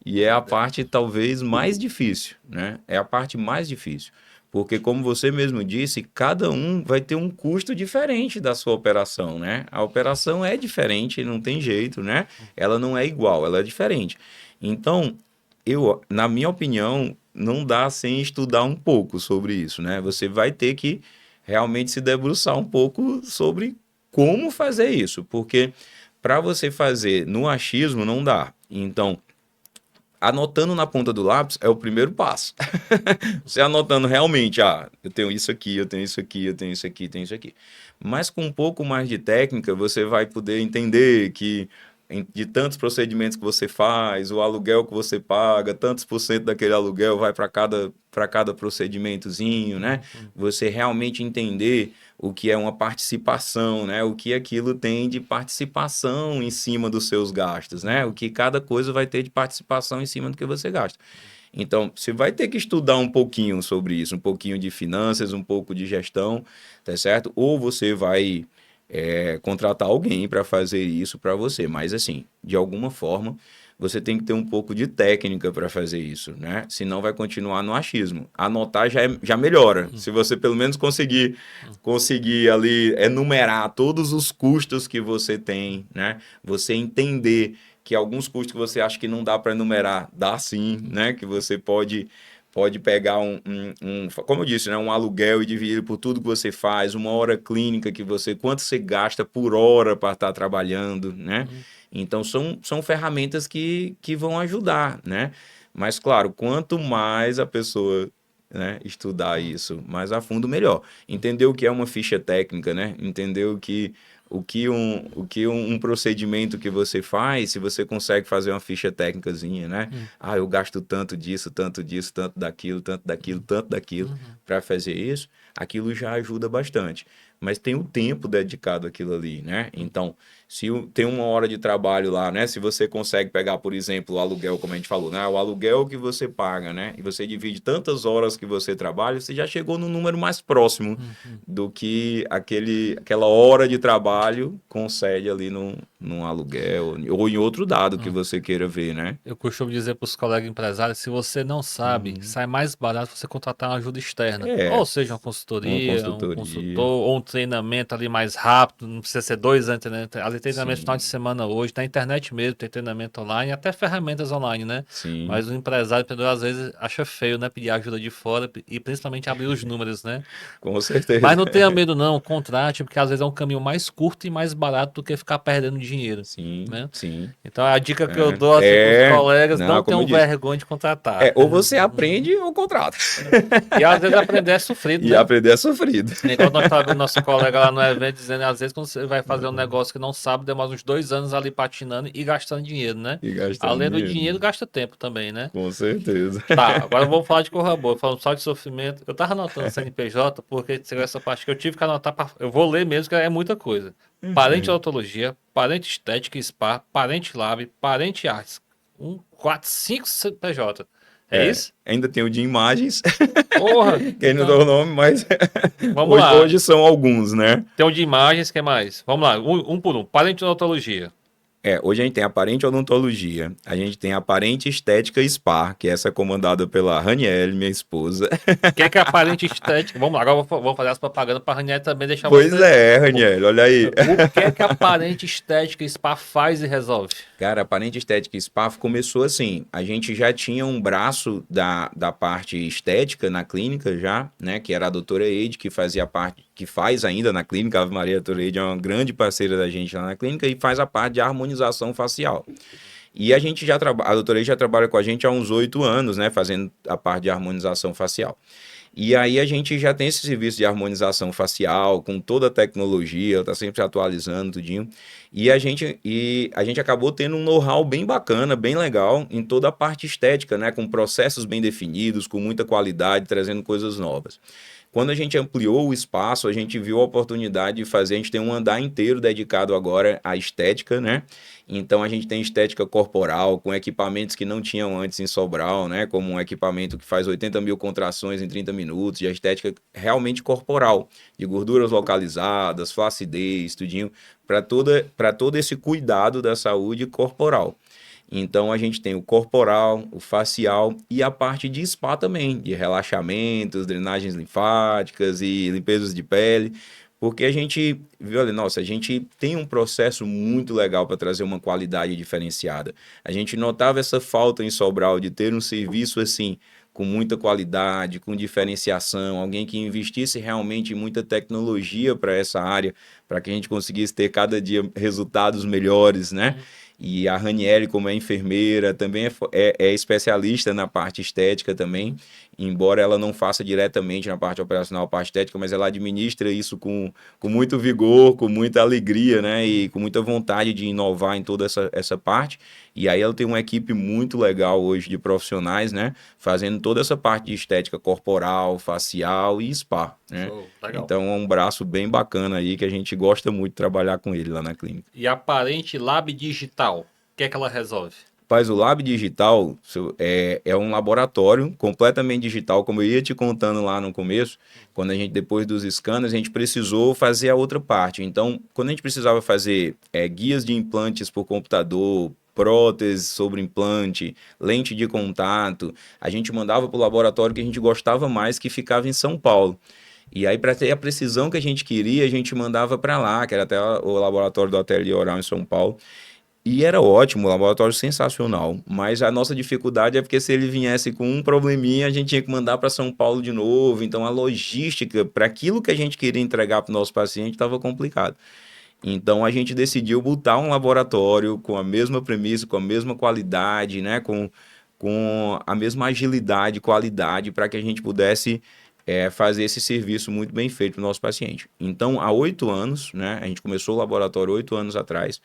E é a parte talvez mais difícil, né? É a parte mais difícil. Porque, como você mesmo disse, cada um vai ter um custo diferente da sua operação, né? A operação é diferente, não tem jeito, né? Ela não é igual, ela é diferente. Então, na minha opinião, não dá sem estudar um pouco sobre isso, né? Você vai ter que realmente se debruçar um pouco sobre como fazer isso, porque para você fazer no achismo não dá. Então, anotando na ponta do lápis é o primeiro passo. Você anotando realmente, eu tenho isso aqui, eu tenho isso aqui, eu tenho isso aqui, tenho isso aqui. Mas com um pouco mais de técnica, você vai poder entender que de tantos procedimentos que você faz, o aluguel que você paga, tantos por cento daquele aluguel vai para cada procedimentozinho, né? Você realmente entender o que é uma participação, né? O que aquilo tem de participação em cima dos seus gastos, né? O que cada coisa vai ter de participação em cima do que você gasta. Então, você vai ter que estudar um pouquinho sobre isso, um pouquinho de finanças, um pouco de gestão, tá certo? Ou você vai contratar alguém para fazer isso para você. Mas, assim, de alguma forma, você tem que ter um pouco de técnica para fazer isso, né? Senão vai continuar no achismo. Anotar já melhora. Se você pelo menos conseguir ali enumerar todos os custos que você tem, né? Você entender que alguns custos que você acha que não dá para enumerar, dá sim, né? Que você pode pegar como eu disse, né, um aluguel e dividir por tudo que você faz, uma hora clínica quanto você gasta por hora para estar trabalhando, né? Então, são ferramentas que vão ajudar, né? Mas, claro, quanto mais a pessoa, né, estudar isso mais a fundo, melhor. Entender o que é uma ficha técnica, né? Entender um procedimento que você faz, se você consegue fazer uma ficha técnicazinha, né? Eu gasto tanto disso, tanto daquilo, tanto daquilo para fazer isso, aquilo já ajuda bastante. Mas tem o tempo dedicado àquilo ali, né? Então, se tem uma hora de trabalho lá, né? Se você consegue pegar, por exemplo, o aluguel, como a gente falou, né? O aluguel que você paga, né? E você divide tantas horas que você trabalha, você já chegou no número mais próximo do que aquela hora de trabalho concede ali num aluguel ou em outro dado que você queira ver, né? Eu costumo dizer para os colegas empresários, se você não sabe, sai mais barato você contratar uma ajuda externa. Ou seja, uma Uma consultoria, um consultoria. consultor, ou um treinamento ali mais rápido, não precisa ser 2 anos, né? Ali treinamento Sim. final de semana hoje, na internet mesmo, tem treinamento online, até ferramentas online, né? Sim. Mas o empresário, empreendedor, às vezes, acha feio, né? Pedir ajuda de fora e principalmente abrir os números, né? Com certeza. Mas não tenha medo não, contrate, porque às vezes é um caminho mais curto e mais barato do que ficar perdendo dinheiro, Sim, né? sim. Então a dica que eu dou assim para os colegas, não como eu tenham disse. vergonha de contratar. Ou você aprende ou contrata. E às vezes aprender é sofrido, E né? aprender é sofrido. Igual nós estávamos vendo nosso colega lá no evento dizendo, às vezes quando você vai fazer um negócio que não sabe, demora uns 2 anos ali patinando e gastando dinheiro, né? E gastando Além do dinheiro. dinheiro, gasta tempo também, né? Com certeza. Tá, agora vamos falar de coisa boa, falando só de sofrimento. Eu tava anotando CNPJ porque chegou essa parte que eu tive que anotar, eu vou ler mesmo, que é muita coisa. Parente odontologia, parente estética e spa, parente lab, parente artes. 4, 5 CNPJ. É isso? Ainda tem o de imagens, Porra! que aí não dá o nome, mas Vamos lá. hoje são alguns, né? Tem o de imagens, que mais? Vamos lá, um por um. Parente odontologia. Hoje a gente tem a Parente Odontologia, a gente tem a Parente Estética e Spa, que essa é comandada pela Raniele, minha esposa. O que é a parente estética? Vamos lá, agora eu vou fazer as propagandas para a Raniel também deixar Pois você. Raniele, olha aí. O que é que a parente estética e spa faz e resolve? Cara, a Parente Estética e Spa começou assim, a gente já tinha um braço da parte estética na clínica já, né, que era a doutora Eide, que fazia parte, que faz ainda na clínica, a Ave Maria, a doutora Eide é uma grande parceira da gente lá na clínica e faz a parte de harmonização facial. E a gente a doutora Eide já trabalha com a gente há uns 8 anos, né, fazendo a parte de harmonização facial. E aí a gente já tem esse serviço de harmonização facial, com toda a tecnologia, está sempre atualizando tudinho. E a gente acabou tendo um know-how bem bacana, bem legal, em toda a parte estética, né? Com processos bem definidos, com muita qualidade, trazendo coisas novas. Quando a gente ampliou o espaço, a gente viu a oportunidade de fazer, a gente tem um andar inteiro dedicado agora à estética, né? Então a gente tem estética corporal, com equipamentos que não tinham antes em Sobral, né? Como um equipamento que faz 80 mil contrações em 30 minutos, e a estética realmente corporal, de gorduras localizadas, flacidez, tudinho, para todo esse cuidado da saúde corporal. Então a gente tem o corporal, o facial e a parte de spa também, de relaxamentos, drenagens linfáticas e limpezas de pele. Porque a gente viu ali, nossa, a gente tem um processo muito legal para trazer uma qualidade diferenciada. A gente notava essa falta em Sobral de ter um serviço assim, com muita qualidade, com diferenciação, alguém que investisse realmente em muita tecnologia para essa área, para que a gente conseguisse ter cada dia resultados melhores, né? E a Ranieri, como é enfermeira, também é especialista na parte estética também, embora ela não faça diretamente na parte operacional, a parte estética, mas ela administra isso com muito vigor, com muita alegria, né? E com muita vontade de inovar em toda essa parte. E aí ela tem uma equipe muito legal hoje de profissionais, né? Fazendo toda essa parte de estética corporal, facial e spa, né? Legal. Então é um braço bem bacana aí que a gente gosta muito de trabalhar com ele lá na clínica. E a Parente Lab Digital, o que é que ela resolve? Faz o Lab Digital é um laboratório completamente digital, como eu ia te contando lá no começo, quando a gente, depois dos scanners, a gente precisou fazer a outra parte. Então, quando a gente precisava fazer guias de implantes por computador, prótese sobre implante, lente de contato, a gente mandava para o laboratório que a gente gostava mais, que ficava em São Paulo. E aí, para ter a precisão que a gente queria, a gente mandava para lá, que era até o laboratório do Ateliê Oral em São Paulo. E era ótimo, um laboratório sensacional, mas a nossa dificuldade é porque se ele viesse com um probleminha, a gente tinha que mandar para São Paulo de novo, então a logística para aquilo que a gente queria entregar para o nosso paciente estava complicado. Então a gente decidiu botar um laboratório com a mesma premissa, com a mesma qualidade, né? com a mesma agilidade, qualidade, para que a gente pudesse fazer esse serviço muito bem feito para o nosso paciente. Então, há 8 anos, né? A gente começou o laboratório 8 anos atrás,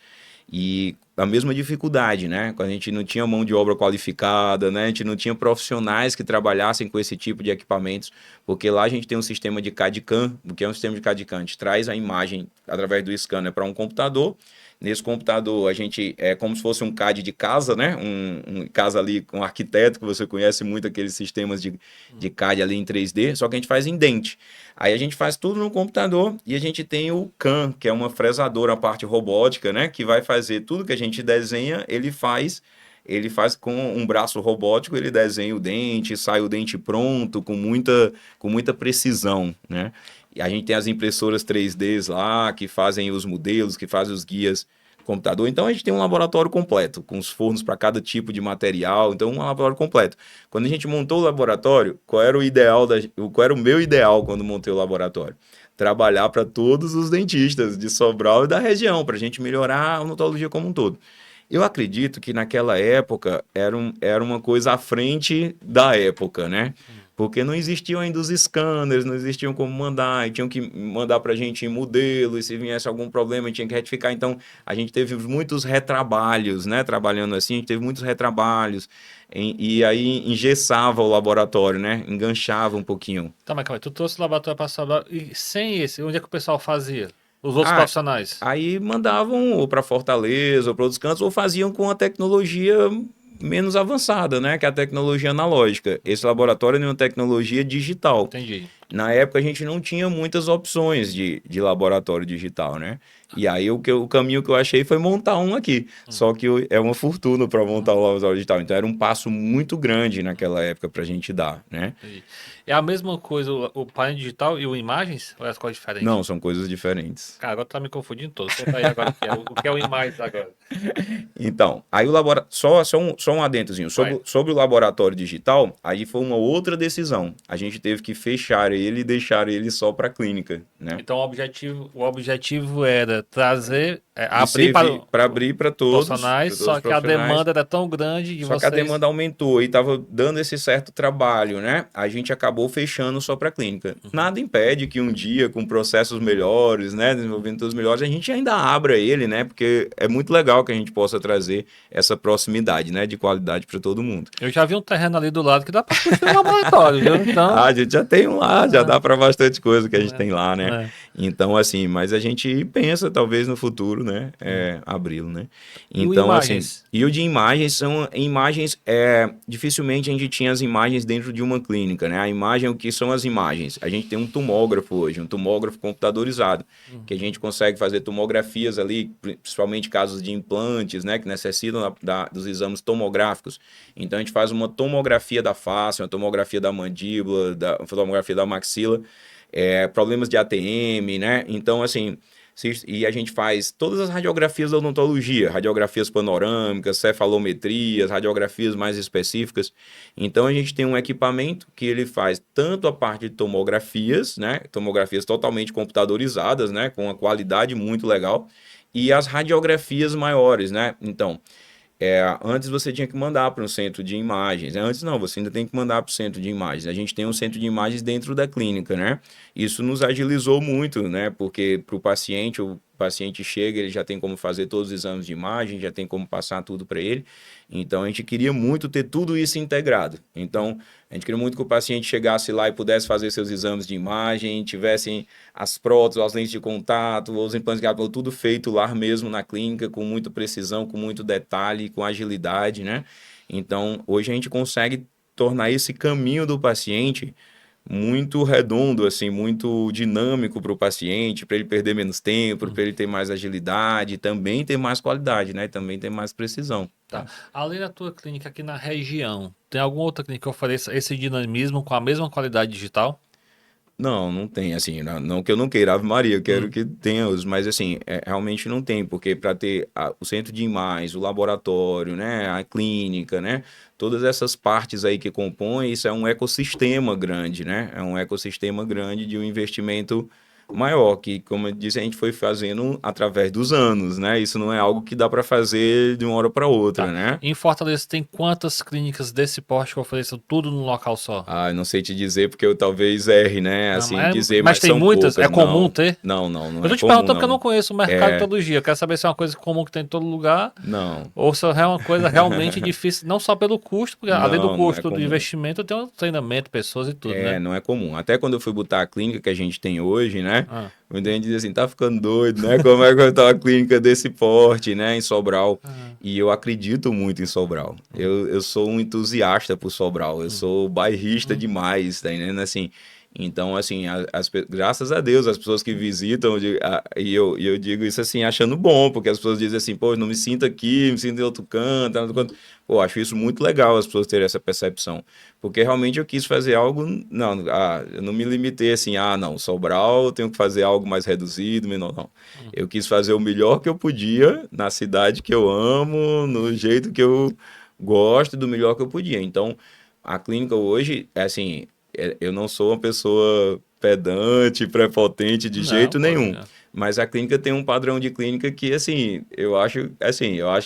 e a mesma dificuldade, né? Quando a gente não tinha mão de obra qualificada, né? A gente não tinha profissionais que trabalhassem com esse tipo de equipamentos, porque lá a gente tem um sistema de CAD/CAM. O que é um sistema de CAD/CAM? A gente traz a imagem através do scanner para um computador. Nesse computador, a gente é como se fosse um CAD de casa, né? Um casa ali com um arquiteto, que você conhece muito aqueles sistemas de CAD ali em 3D, só que a gente faz em dente. Aí a gente faz tudo no computador e a gente tem o CAM, que é uma fresadora, a parte robótica, né? Que vai fazer tudo que a gente desenha, ele faz com um braço robótico, ele desenha o dente, sai o dente pronto, com muita precisão, né? E a gente tem as impressoras 3Ds lá, que fazem os modelos, que fazem os guias do computador. Então, a gente tem um laboratório completo, com os fornos para cada tipo de material. Então, um laboratório completo. Quando a gente montou o laboratório, qual era o meu ideal quando montei o laboratório? Trabalhar para todos os dentistas de Sobral e da região, para a gente melhorar a odontologia como um todo. Eu acredito que naquela época era uma coisa à frente da época, né? Porque não existiam ainda os scanners, não existiam como mandar, e tinham que mandar para a gente em modelo, e se viesse algum problema, a gente tinha que retificar. Então, a gente teve muitos retrabalhos, né? Trabalhando assim, a gente teve muitos retrabalhos, e aí engessava o laboratório, né? Enganchava um pouquinho. Tá, mas calma aí, tu trouxe o laboratório para Sobral, e sem esse, onde é que o pessoal fazia? Os outros profissionais? Aí mandavam ou para Fortaleza, ou para outros cantos, ou faziam com a tecnologia menos avançada, né? Que é a tecnologia analógica. Esse laboratório é uma tecnologia digital. Entendi. Na época a gente não tinha muitas opções de laboratório digital, né? E aí o caminho que eu achei foi montar um aqui. Só que é uma fortuna para montar o laboratório digital. Então era um passo muito grande naquela época para a gente dar, né? Entendi. É a mesma coisa o painel digital e o imagens? Ou é as coisas diferentes? Não, são coisas diferentes. Cara, agora tu tá me confundindo todo. Conta aí agora o que é o imagens agora. Então, aí o laboratório... Só um adentrozinho. Sobre o laboratório digital, aí foi uma outra decisão. A gente teve que fechar ele e deixar ele só para a clínica, né? Então o objetivo era trazer, abrir para todos profissionais, só que a demanda era tão grande de vocês... que a demanda aumentou e estava dando esse certo trabalho, né? A gente acabou fechando só para a clínica. Nada impede que um dia, com processos melhores, né, desenvolvendo todos melhores, a gente ainda abra ele, né? Porque é muito legal que a gente possa trazer essa proximidade, né, de qualidade para todo mundo. Eu já vi um terreno ali do lado que dá para construir um laboratório, viu? Então... a gente já tem um lá, já dá para bastante coisa que a gente tem lá, né? Então, assim, mas a gente pensa, talvez no futuro, outubro, né? Abril, né? E o Então, assim, imagens? e o de imagens são imagens, dificilmente a gente tinha as imagens dentro de uma clínica, né? A imagem, o que são as imagens? A gente tem um tomógrafo hoje, um tomógrafo computadorizado, que a gente consegue fazer tomografias ali, principalmente casos de implantes, né? Que necessitam dos exames tomográficos. Então, a gente faz uma tomografia da face, uma tomografia da mandíbula, uma tomografia da maxila, problemas de ATM, né? Então, assim, e a gente faz todas as radiografias da odontologia, radiografias panorâmicas, cefalometrias, radiografias mais específicas. Então, a gente tem um equipamento que ele faz tanto a parte de tomografias, né? Tomografias totalmente computadorizadas, né? Com uma qualidade muito legal, e as radiografias maiores, né? Então, antes você tinha que mandar para um centro de imagens. Antes não, você ainda tem que mandar para o centro de imagens. A gente tem um centro de imagens dentro da clínica, né? Isso nos agilizou muito, né? Porque para o paciente chega, ele já tem como fazer todos os exames de imagem, já tem como passar tudo para ele. Então, a gente queria muito ter tudo isso integrado. Então, a gente queria muito que o paciente chegasse lá e pudesse fazer seus exames de imagem, tivessem as próteses, as lentes de contato, os implantes de cabelo, tudo feito lá mesmo na clínica, com muita precisão, com muito detalhe, com agilidade, né? Então, hoje a gente consegue tornar esse caminho do paciente muito redondo, assim, muito dinâmico para o paciente, para ele perder menos tempo, para ele ter mais agilidade, também ter mais qualidade, né? Também ter mais precisão. Tá. Além da tua clínica aqui na região, tem alguma outra clínica que ofereça esse dinamismo com a mesma qualidade digital? Não, não tem, assim, não que eu não queira, Ave Maria, eu quero que tenha os, mas assim, realmente não tem, porque para ter o centro de imagens, o laboratório, né, a clínica, né, todas essas partes aí que compõem, isso é um ecossistema grande, né, é um ecossistema grande de um investimento maior, que, como eu disse, a gente foi fazendo através dos anos, né, isso não é algo que dá para fazer de uma hora para outra, Tá. né. Em Fortaleza tem quantas clínicas desse porte que ofereçam tudo num local só? Ah, eu não sei te dizer porque eu talvez erre, né, Não, assim, dizer, mas mas tem são muitas? poucas, É comum ter? não Eu é tô te comum, perguntando porque eu não não. conheço o mercado de odontologia. Eu quero saber se é uma coisa comum que tem em todo lugar Não, ou se é uma coisa realmente difícil, não só pelo custo, porque além do não é custo do comum. investimento, tem o treinamento, pessoas e tudo, né? Não é comum. Até quando eu fui botar a clínica que a gente tem hoje, né? Ah, Muita gente diz assim, tá ficando doido, né? Como é que eu tô uma clínica desse porte, né? Em Sobral. ah, E eu acredito muito em Sobral. Eu sou um entusiasta por Sobral. Eu sou bairrista hum. demais, tá entendendo? Assim, então, assim, graças a Deus, as pessoas que visitam, e eu digo isso assim, achando bom, porque as pessoas dizem assim, pô, eu não me sinto aqui, me sinto em outro canto, outro canto. Pô, acho isso muito legal, as pessoas terem essa percepção. Porque realmente eu quis fazer algo, não, eu não me limitei assim, não, Sobral, eu tenho que fazer algo mais reduzido, menor, não. Eu quis fazer o melhor que eu podia, na cidade que eu amo, no jeito que eu gosto, do melhor que eu podia. Então, a clínica hoje, assim, eu não sou uma pessoa pedante, prepotente de Não, jeito pô, nenhum. Mas a clínica tem um padrão de clínica que, eu acho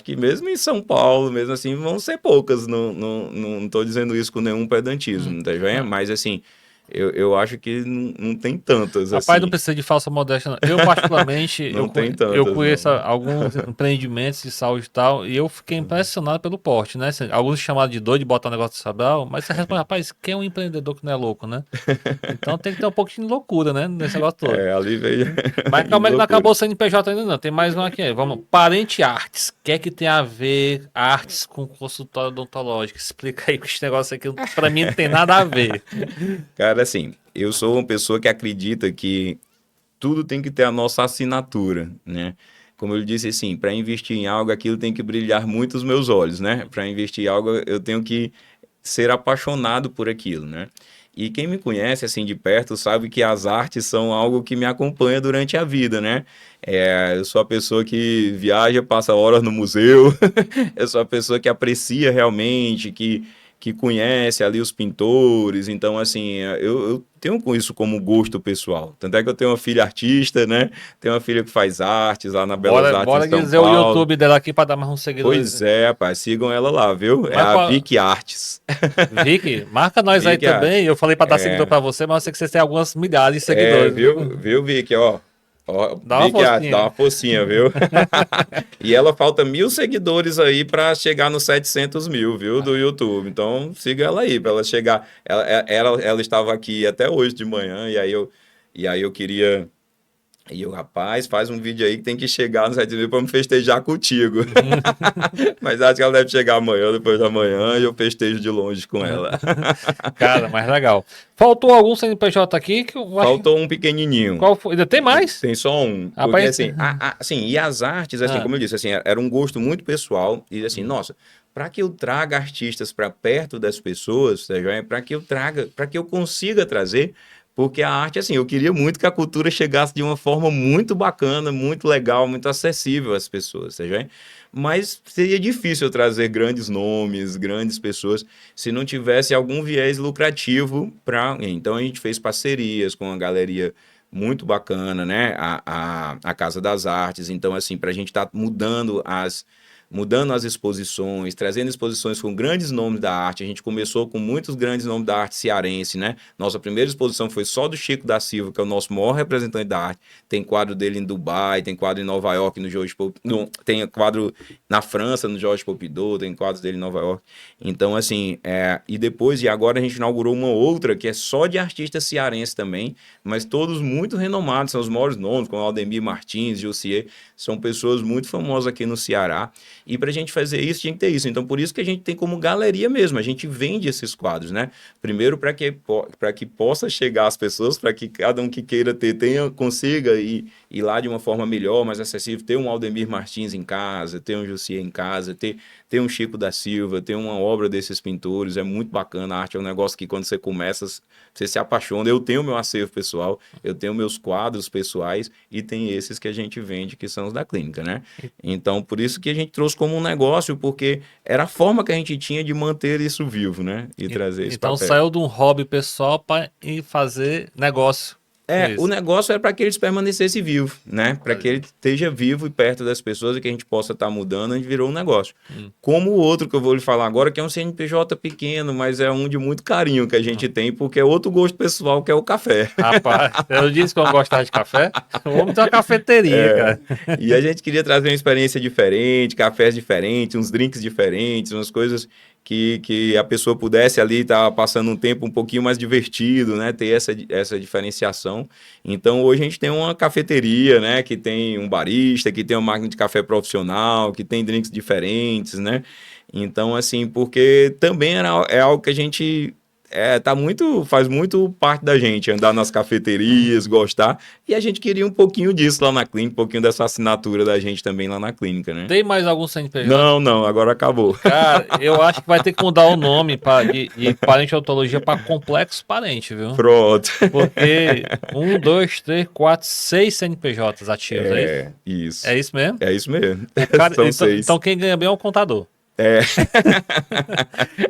que mesmo em São Paulo, mesmo assim, vão ser poucas. Não tô dizendo isso com nenhum pedantismo, tá vendo? não. Mas, assim, eu acho que não tem tantas, Rapaz, não assim. precisa de falsa modéstia, não. Eu, particularmente, Não tem eu tantas, conheço não. alguns empreendimentos de saúde e tal, e eu fiquei impressionado pelo porte, né? Assim, alguns chamaram de doido de botar um negócio de Sobral, mas você responde, rapaz, quem é um empreendedor que não é louco, né? Então tem que ter um pouquinho de loucura, né? Nesse negócio todo. Ali veio Mas de calma aí que não loucura. acabou o CNPJ ainda não. Tem mais um aqui. Vamos. Parente Artes. O que é que tem a ver artes com consultório odontológico? Explica aí que esse negócio aqui pra mim não tem nada a ver. Cara, assim, eu sou uma pessoa que acredita que tudo tem que ter a nossa assinatura, né? Como eu disse assim, para investir em algo, aquilo tem que brilhar muito os meus olhos, né? Para investir em algo, eu tenho que ser apaixonado por aquilo, né? E quem me conhece assim de perto sabe que as artes são algo que me acompanha durante a vida, né? Eu sou a pessoa que viaja, passa horas no museu, eu sou a pessoa que aprecia realmente, que conhece ali os pintores, então assim, eu tenho com isso como gosto pessoal. Tanto é que eu tenho uma filha artista, né? Tenho uma filha que faz artes lá na Belas Bora, Artes em bora São dizer o Paulo. YouTube dela aqui pra dar mais uns seguidores. Pois é, rapaz, sigam ela lá, viu? É Mas a qual... Vicky Artes. Vicky, marca nós aí Vicky Artes. também. Eu falei pra dar seguidor pra você, mas eu sei que você tem algumas milhares de seguidores. Viu, Vicky, ó. Ó, Dá uma Vicky Artes, dá forcinha. uma forcinha, viu? E ela falta 1.000 seguidores aí para chegar nos 700 mil, viu, do YouTube. Então, siga ela aí, para ela chegar. Ela estava aqui até hoje de manhã, e aí eu queria E o rapaz, faz um vídeo aí que tem que chegar no 7 mil pra me festejar contigo. Mas acho que ela deve chegar amanhã, depois da manhã, e eu festejo de longe com ela. Cara, mais legal. Faltou algum CNPJ aqui que eu acho. Faltou um pequenininho. Qual foi? Ainda tem mais? Tem só um. Porque, Rapaz. assim, assim, e as artes, assim, Ah, como eu disse, assim, era um gosto muito pessoal. E, assim, nossa, para que eu traga artistas para perto das pessoas, tá joia? Para que eu traga, para que eu consiga trazer, porque a arte, assim, eu queria muito que a cultura chegasse de uma forma muito bacana, muito legal, muito acessível às pessoas, tá joia? Mas seria difícil eu trazer grandes nomes, grandes pessoas, se não tivesse algum viés lucrativo para. Então a gente fez parcerias com a galeria muito bacana, né? A Casa das Artes. Então, assim, para a gente estar mudando as exposições, trazendo exposições com grandes nomes da arte. A gente começou com muitos grandes nomes da arte cearense, né? Nossa primeira exposição foi só do Chico da Silva, que é o nosso maior representante da arte. Tem quadro dele em Dubai, tem quadro em Nova York, no Georges Pompidou, tem quadro na França, no Georges Pompidou, tem quadros dele em Nova York. Então, assim, e agora a gente inaugurou uma outra que é só de artistas cearenses também, mas todos muito renomados, são os maiores nomes, como Aldemir Martins, Jussier, são pessoas muito famosas aqui no Ceará. E para a gente fazer isso, tinha que ter isso. Então, por isso que a gente tem como galeria mesmo, a gente vende esses quadros, né? Primeiro, para que possa chegar às pessoas, para que cada um que queira ter, consiga ir lá de uma forma melhor, mais acessível, ter um Aldemir Martins em casa, ter um Jussier em casa, ter um Chico da Silva, ter uma obra desses pintores, é muito bacana. A arte é um negócio que quando você começa, você se apaixona. Eu tenho meu acervo pessoal, eu tenho meus quadros pessoais e tem esses que a gente vende, que são os da clínica, né? Então, por isso que a gente trouxe como um negócio, porque era a forma que a gente tinha de manter isso vivo, né? E trazer isso para então perto. saiu de um hobby pessoal para ir fazer negócio. O negócio é para que eles permanecessem vivos, né? Para que ele esteja vivo e perto das pessoas e que a gente possa estar mudando, a gente virou um negócio. Como o outro que eu vou lhe falar agora, que é um CNPJ pequeno, mas é um de muito carinho que a gente tem, porque é outro gosto pessoal, que é o café. Rapaz, eu disse que eu gostava de café. Vamos ter uma cafeteria, cara. E a gente queria trazer uma experiência diferente, cafés diferentes, uns drinks diferentes, umas coisas que a pessoa pudesse ali estar passando um tempo um pouquinho mais divertido, né? Ter essa diferenciação. Então, hoje a gente tem uma cafeteria, né? Que tem um barista, que tem uma máquina de café profissional, que tem drinks diferentes, né? Então, assim, porque também é algo que a gente faz muito parte da gente, andar nas cafeterias, gostar, e a gente queria um pouquinho disso lá na clínica, um pouquinho dessa assinatura da gente também lá na clínica, né? Tem mais algum CNPJ? Não, agora acabou. Cara, eu acho que vai ter que mudar o nome de parenteontologia para complexo parente, viu? Pronto. Porque 1, 2, 3, 4, 6 CNPJs ativos, é isso? Isso. É isso mesmo? É isso mesmo. Cara, São então, 6. então quem ganha bem é o contador. É.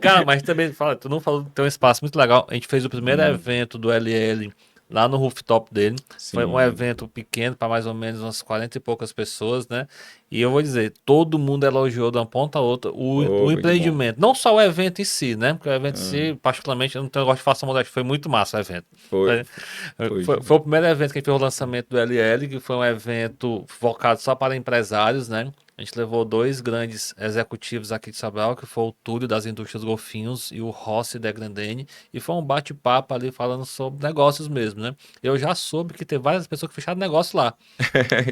Cara, mas também, tu não falou, tem um espaço muito legal. A gente fez o primeiro evento do LL lá no rooftop dele. Sim. Foi um evento pequeno para mais ou menos umas 40 e poucas pessoas, né? E eu vou dizer, todo mundo elogiou de uma ponta a outra o empreendimento. Não só o evento em si, né? Porque o evento em si, particularmente, eu não tenho gosto de fazer modéstia. Foi muito massa o evento. Foi Foi o primeiro evento que a gente fez o lançamento do LL, que foi um evento focado só para empresários, né? A gente levou 2 grandes executivos aqui de Sobral, que foi o Túlio das Indústrias Golfinhos e o Rossi de Grandene, e foi um bate-papo ali falando sobre negócios mesmo, né? Eu já soube que tem várias pessoas que fecharam negócio lá.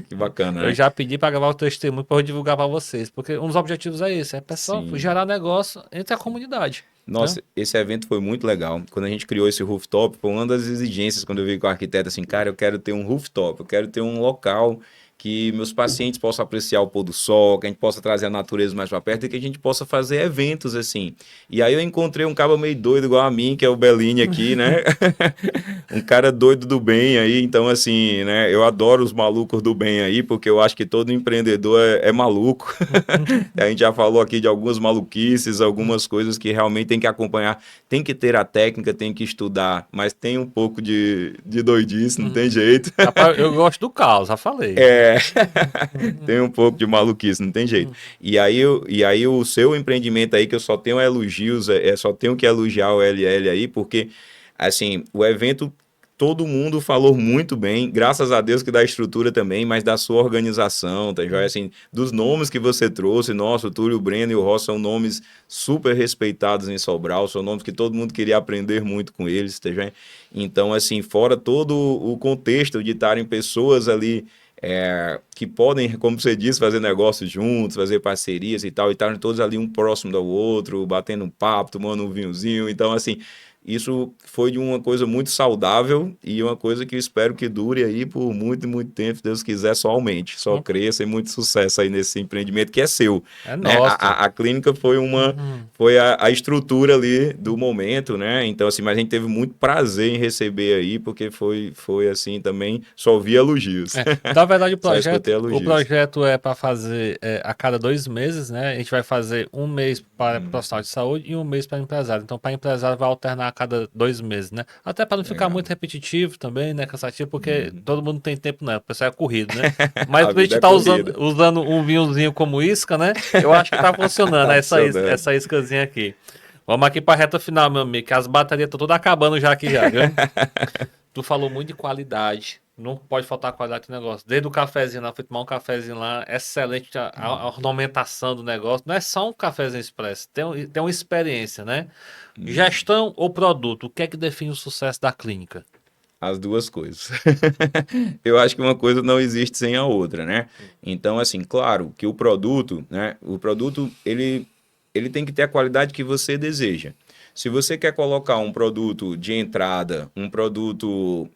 Que bacana, né? Eu já pedi para gravar o testemunho para eu divulgar para vocês, porque um dos objetivos é esse, é pessoal gerar negócio entre a comunidade. Nossa, esse evento foi muito legal. Quando a gente criou esse rooftop, foi uma das exigências quando eu vi com o arquiteto assim, cara, eu quero ter um rooftop, eu quero ter um local que meus pacientes possam apreciar o pôr do sol, que a gente possa trazer a natureza mais para perto e que a gente possa fazer eventos assim. E aí eu encontrei um cara meio doido igual a mim, que é o Bellini aqui, né? Um cara doido do bem aí, então assim, né? Eu adoro os malucos do bem aí, porque eu acho que todo empreendedor é maluco. A gente já falou aqui de algumas maluquices, algumas coisas que realmente tem que acompanhar, tem que ter a técnica, tem que estudar, mas tem um pouco de doidice, não tem jeito. Rapaz, eu gosto do caos, já falei. Tem um pouco de maluquice, não tem jeito. E aí o seu empreendimento aí, que eu só tenho elogios, só tenho que elogiar o LL aí, porque, assim, o evento todo mundo falou muito bem, graças a Deus que da estrutura também, mas da sua organização, tá joia? Assim, dos nomes que você trouxe, nossa, o Túlio, o Breno e o Ross são nomes super respeitados em Sobral, são nomes que todo mundo queria aprender muito com eles, tá joia? Então, assim, fora todo o contexto de estarem pessoas ali que podem, como você disse, fazer negócios juntos, fazer parcerias e tal, e estarem todos ali um próximo do outro, batendo um papo, tomando um vinhozinho. Então, assim, isso foi de uma coisa muito saudável e uma coisa que eu espero que dure aí por muito, muito tempo, se Deus quiser, só aumente, só cresça e muito sucesso aí nesse empreendimento que é seu. É Né? nosso. A clínica foi foi a estrutura ali do momento, né? Então, assim, mas a gente teve muito prazer em receber aí, porque foi assim também, só vi elogios. Na verdade, Só escutei o elogios. projeto é para fazer a cada 2 meses, né? A gente vai fazer um mês para profissional de saúde e um mês para empresário. Então, para empresário vai alternar a cada 2 meses, né? Até para não ficar Legal. muito repetitivo também, né? Cansativo, porque todo mundo tem tempo, né? O pessoal é corrido, né? Mas A a gente vida é tá usando, corrida. usando um vinhozinho como isca, né? Eu acho que tá funcionando Tá funcionando. essa iscazinha aqui. Vamos aqui para reta final, meu amigo, que as baterias estão todas acabando já aqui já, viu? Tu falou muito de qualidade. Não pode faltar qualidade do negócio. Desde o cafezinho lá, fui tomar um cafezinho lá, excelente a ornamentação do negócio. Não é só um cafezinho expresso, tem uma experiência, né? Gestão ou produto, o que é que define o sucesso da clínica? As duas coisas. Eu acho que uma coisa não existe sem a outra, né? Então, assim, claro que o produto, né? O produto, ele tem que ter a qualidade que você deseja. Se você quer colocar um produto de entrada, um produto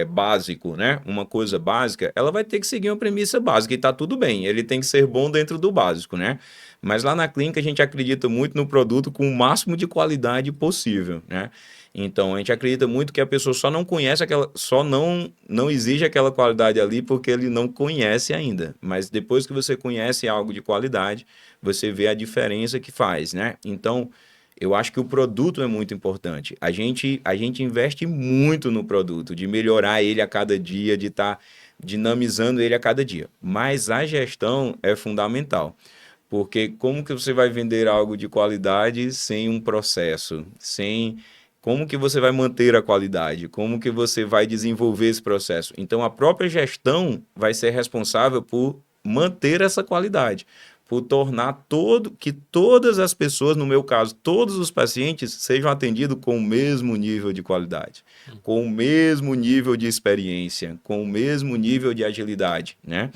básico, né? Uma coisa básica, ela vai ter que seguir uma premissa básica e tá tudo bem. Ele tem que ser bom dentro do básico, né? Mas lá na clínica a gente acredita muito no produto com o máximo de qualidade possível, né? Então a gente acredita muito que a pessoa só não conhece aquela, só não exige aquela qualidade ali porque ele não conhece ainda. Mas depois que você conhece algo de qualidade, você vê a diferença que faz, né? Então eu acho que o produto é muito importante. A gente investe muito no produto, de melhorar ele a cada dia, de estar dinamizando ele a cada dia. Mas a gestão é fundamental. Porque como que você vai vender algo de qualidade sem um processo? Sem como que você vai manter a qualidade? Como que você vai desenvolver esse processo? Então a própria gestão vai ser responsável por manter essa qualidade, por tornar que todas as pessoas, no meu caso, todos os pacientes sejam atendidos com o mesmo nível de qualidade, com o mesmo nível de experiência, com o mesmo nível de agilidade, né?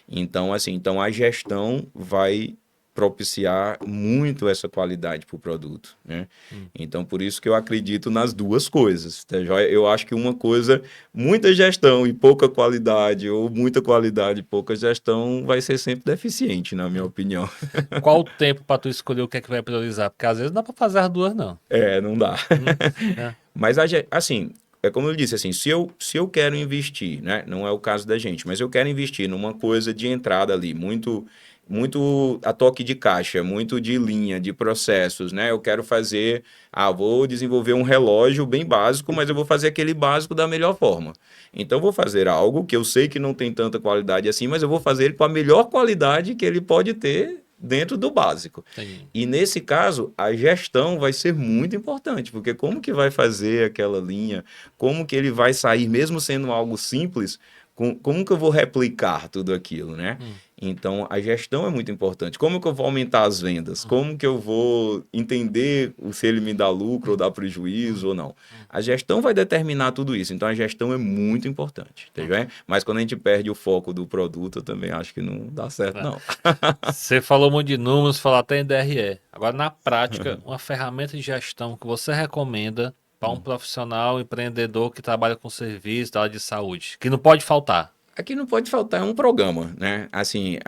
Então, assim, então a gestão vai propiciar muito essa qualidade para o produto, né? Então, por isso que eu acredito nas duas coisas, tá joia? Eu acho que uma coisa, muita gestão e pouca qualidade, ou muita qualidade e pouca gestão, vai ser sempre deficiente, na minha opinião. Qual o tempo para tu escolher o que é que vai priorizar? Porque às vezes não dá para fazer as duas, não. Não dá. É. Mas, assim, é como eu disse, assim, se eu quero investir, né? Não é o caso da gente, mas eu quero investir numa coisa de entrada ali, muito a toque de caixa, muito de linha, de processos, né? Eu quero fazer, vou desenvolver um relógio bem básico, mas eu vou fazer aquele básico da melhor forma. Então, eu vou fazer algo que eu sei que não tem tanta qualidade assim, mas eu vou fazer ele com a melhor qualidade que ele pode ter dentro do básico. Entendi. E nesse caso, a gestão vai ser muito importante, porque como que vai fazer aquela linha, como que ele vai sair, mesmo sendo algo simples, como que eu vou replicar tudo aquilo, né? Então, a gestão é muito importante. Como que eu vou aumentar as vendas? Como que eu vou entender se ele me dá lucro ou dá prejuízo ou não? A gestão vai determinar tudo isso. Então, a gestão é muito importante, tá vendo? Mas quando a gente perde o foco do produto, eu também acho que não dá certo, não. Você falou muito de números, falou até em DRE. Agora, na prática, uma ferramenta de gestão que você recomenda para um profissional empreendedor que trabalha com serviço da área de saúde, que não pode faltar. Aqui não pode faltar um programa, né? Assim,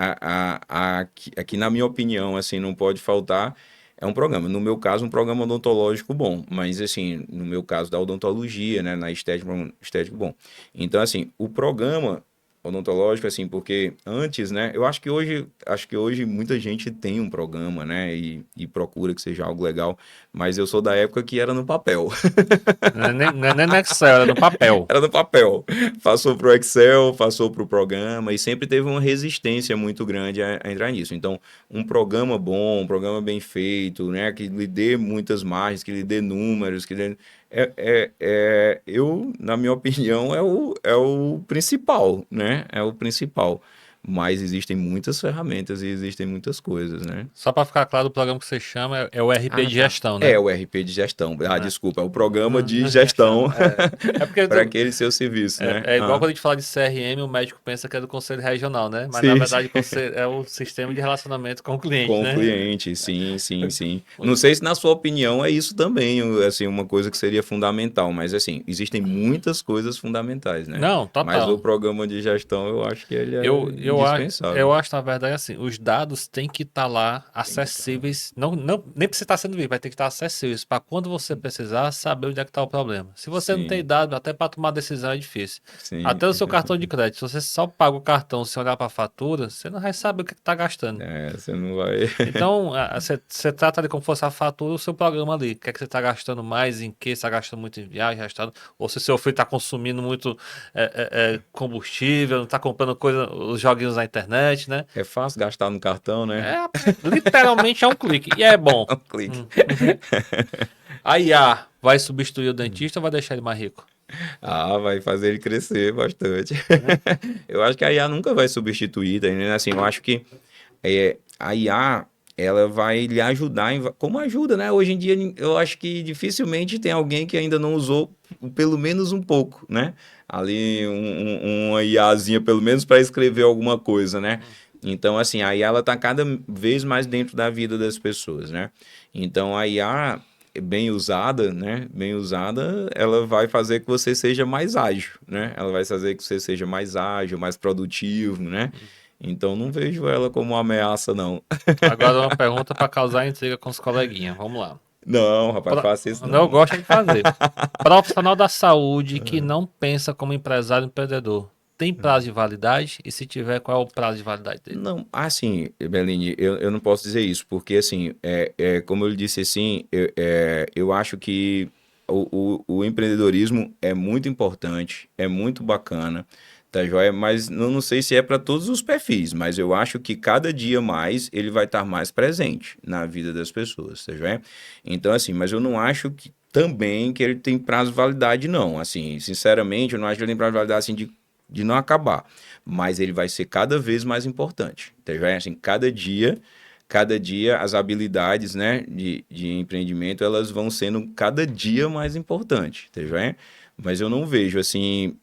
aqui na minha opinião, assim, não pode faltar um programa. No meu caso, um programa odontológico bom, mas assim, no meu caso da odontologia, né, na estética, estético bom. Então, assim, o programa odontológico, assim, porque antes, né, eu acho que hoje muita gente tem um programa, né, e procura que seja algo legal, mas eu sou da época que era no papel. Não é nem no Excel, era no papel. Era no papel. Passou para o Excel, passou para o programa e sempre teve uma resistência muito grande a entrar nisso. Então, um programa bom, um programa bem feito, né, que lhe dê muitas margens, que lhe dê números, Eu, na minha opinião, é o principal, né? É o principal. Mas existem muitas ferramentas e existem muitas coisas, né? Só para ficar claro, o programa que você chama é o RP Ah, de tá. gestão, É né? o RP de gestão. Ah, Né? desculpa, é o programa de Gestão. gestão É porque para aquele seu serviço, né? é igual quando a gente fala de CRM, o médico pensa que é do Conselho Regional, né? Mas na Sim, sim. verdade é o sistema de relacionamento com o cliente, Com o né? cliente, sim, sim, sim. Não sei se na sua opinião é isso também, assim, uma coisa que seria fundamental, mas assim, existem muitas coisas fundamentais, né? Não, Mas o total. programa de gestão, eu acho que ele é Eu indispensável. acho, na verdade, assim, os dados têm que estar lá Tem que estar lá. acessíveis, nem precisa estar sendo visto, vai ter que estar acessíveis para quando você precisar saber onde é que está o problema. Se você não tem Sim, dado, até para tomar decisão é difícil. sim. Até o seu cartão de crédito, se você só paga o cartão sem olhar para a fatura, você não vai saber o que está gastando. É, você não vai. Então, você trata de como fosse a fatura, o seu programa ali. O que é que você está gastando mais, em que? Você está gastando muito em viagem, gastando, ou se seu filho está consumindo muito combustível, não está comprando coisa, os joguinhos na internet, né? É fácil gastar no cartão, né? Literalmente é um clique. E é bom. Um clique. Uhum. A IA vai substituir o dentista ou vai deixar ele mais rico? Ah, vai fazer ele crescer bastante. Né? Eu acho que a IA nunca vai substituir, tá entendendo? Assim, eu acho que a IA ela vai lhe ajudar, como ajuda, né? Hoje em dia, eu acho que dificilmente tem alguém que ainda não usou pelo menos um pouco, né? Ali, uma IAzinha, pelo menos, para escrever alguma coisa, né? Então, assim, a IA, ela tá cada vez mais dentro da vida das pessoas, né? Então, a IA, bem usada, né? Bem usada, ela vai fazer que você seja mais ágil, né? Ela vai fazer que você seja mais ágil, mais produtivo, né? Então não vejo ela como uma ameaça, não. Agora uma pergunta para causar intriga com os coleguinhas. Vamos lá. Não, rapaz, Pro- faça isso Não, eu não. gosto de fazer. Profissional da saúde que não pensa como empresário empreendedor. Tem prazo de validade? E se tiver, qual é o prazo de validade dele? Não, assim, Beline, eu não posso dizer isso, porque assim, como eu lhe disse assim, eu acho que o empreendedorismo é muito importante, é muito bacana, tá joia? Mas não sei se é para todos os perfis, mas eu acho que cada dia mais ele vai estar mais presente na vida das pessoas, tá joia? Então, assim, mas eu não acho que também que ele tem prazo de validade, não. Assim, sinceramente, eu não acho que ele tem prazo de validade assim de não acabar, mas ele vai ser cada vez mais importante. Tá vendo? Assim, cada dia as habilidades, né, de empreendimento, elas vão sendo cada dia mais importantes, tá vendo? Mas eu não vejo assim,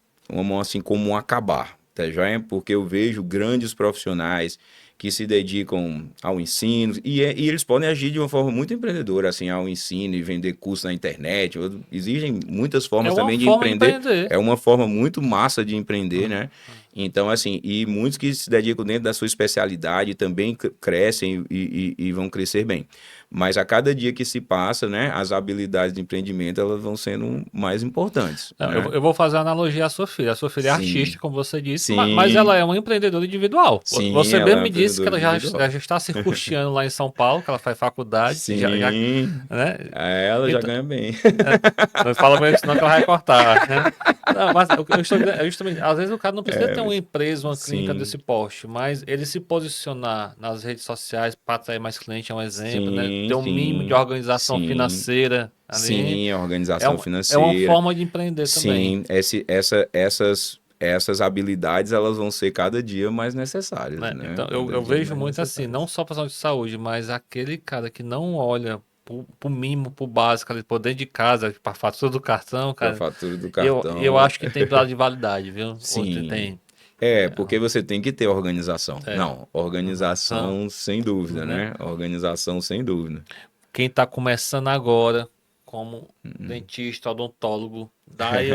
assim como um acabar, tá vendo? Porque eu vejo grandes profissionais que se dedicam ao ensino e eles podem agir de uma forma muito empreendedora, assim, ao ensino e vender cursos na internet. Existem muitas É formas uma também de forma de empreender. empreender. É uma forma muito massa de empreender, Hum, né? Então, assim, e muitos que se dedicam dentro da sua especialidade também crescem e vão crescer bem. Mas a cada dia que se passa, né, as habilidades de empreendimento elas vão sendo mais importantes, Não, né? eu vou fazer uma analogia à sua filha. A sua filha é artista, Sim, como você disse, mas ela sim, é uma empreendedora individual. sim, Você ela é mesmo uma me disse que empreendedora ela individual. já está se custeando lá em São Paulo, que ela faz faculdade, Sim, né? ela já Então, ganha bem. não fala mesmo senão que ela vai cortar, né? Não, mas eu estou dizendo, justamente, às vezes o cara não precisa É, ter uma mas empresa, uma clínica sim, desse porte, mas ele se posicionar nas redes sociais para atrair mais cliente é um exemplo, né? sim, Ter um mínimo de sim, organização sim, financeira ali sim, a é, organização é uma financeira. forma de empreender também. Sim, essas habilidades elas vão ser cada dia mais necessárias, Né? né? Então, Cada eu dia vejo mais muito assim, não necessárias. só profissional de saúde, mas aquele cara que não olha pro mínimo, pro básico, ali, por dentro de casa, para fatura do cartão, Para a cara, fatura do eu cartão, acho que tem prazo de validade, viu? Ou sim. tem. Porque você tem que ter organização. É, Não, organização, organização sem dúvida, né? né? Organização sem dúvida. Quem está começando agora, como dentista, odontólogo, dá aí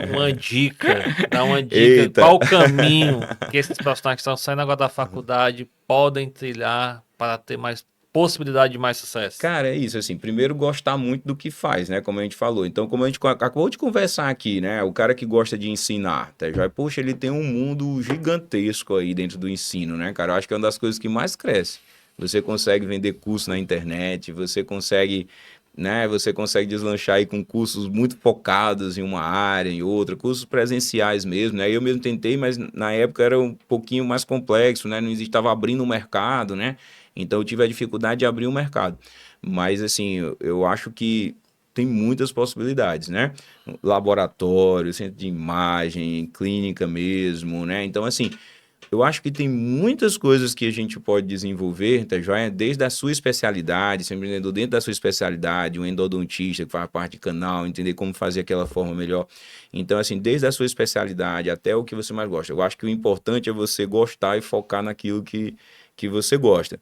dá uma dica, Eita! qual o caminho que esses profissionais que estão saindo agora da faculdade podem trilhar para ter mais possibilidade de mais sucesso? Cara, é isso, assim, primeiro gostar muito do que faz, né, como a gente falou. Então, como a gente acabou de conversar aqui, né, o cara que gosta de ensinar, tá, já, poxa, ele tem um mundo gigantesco aí dentro do ensino, né, cara? Eu acho que é uma das coisas que mais cresce. Você consegue vender curso na internet, você consegue, né, você consegue deslanchar aí com cursos muito focados em uma área, em outra, cursos presenciais mesmo, né? Eu mesmo tentei, mas na época era um pouquinho mais complexo, né? Não existia, estava abrindo um mercado, né? Então eu tive a dificuldade de abrir o mercado. Mas assim, eu acho que tem muitas possibilidades, né? Laboratório, centro de imagem, clínica mesmo, né? Então, assim, eu acho que tem muitas coisas que a gente pode desenvolver, tá joia? Desde a sua especialidade, ser um empreendedor dentro da sua especialidade, um endodontista que faz parte de canal, entender como fazer aquela forma melhor. Então, assim, desde a sua especialidade até o que você mais gosta. Eu acho que o importante é você gostar e focar naquilo que você gosta.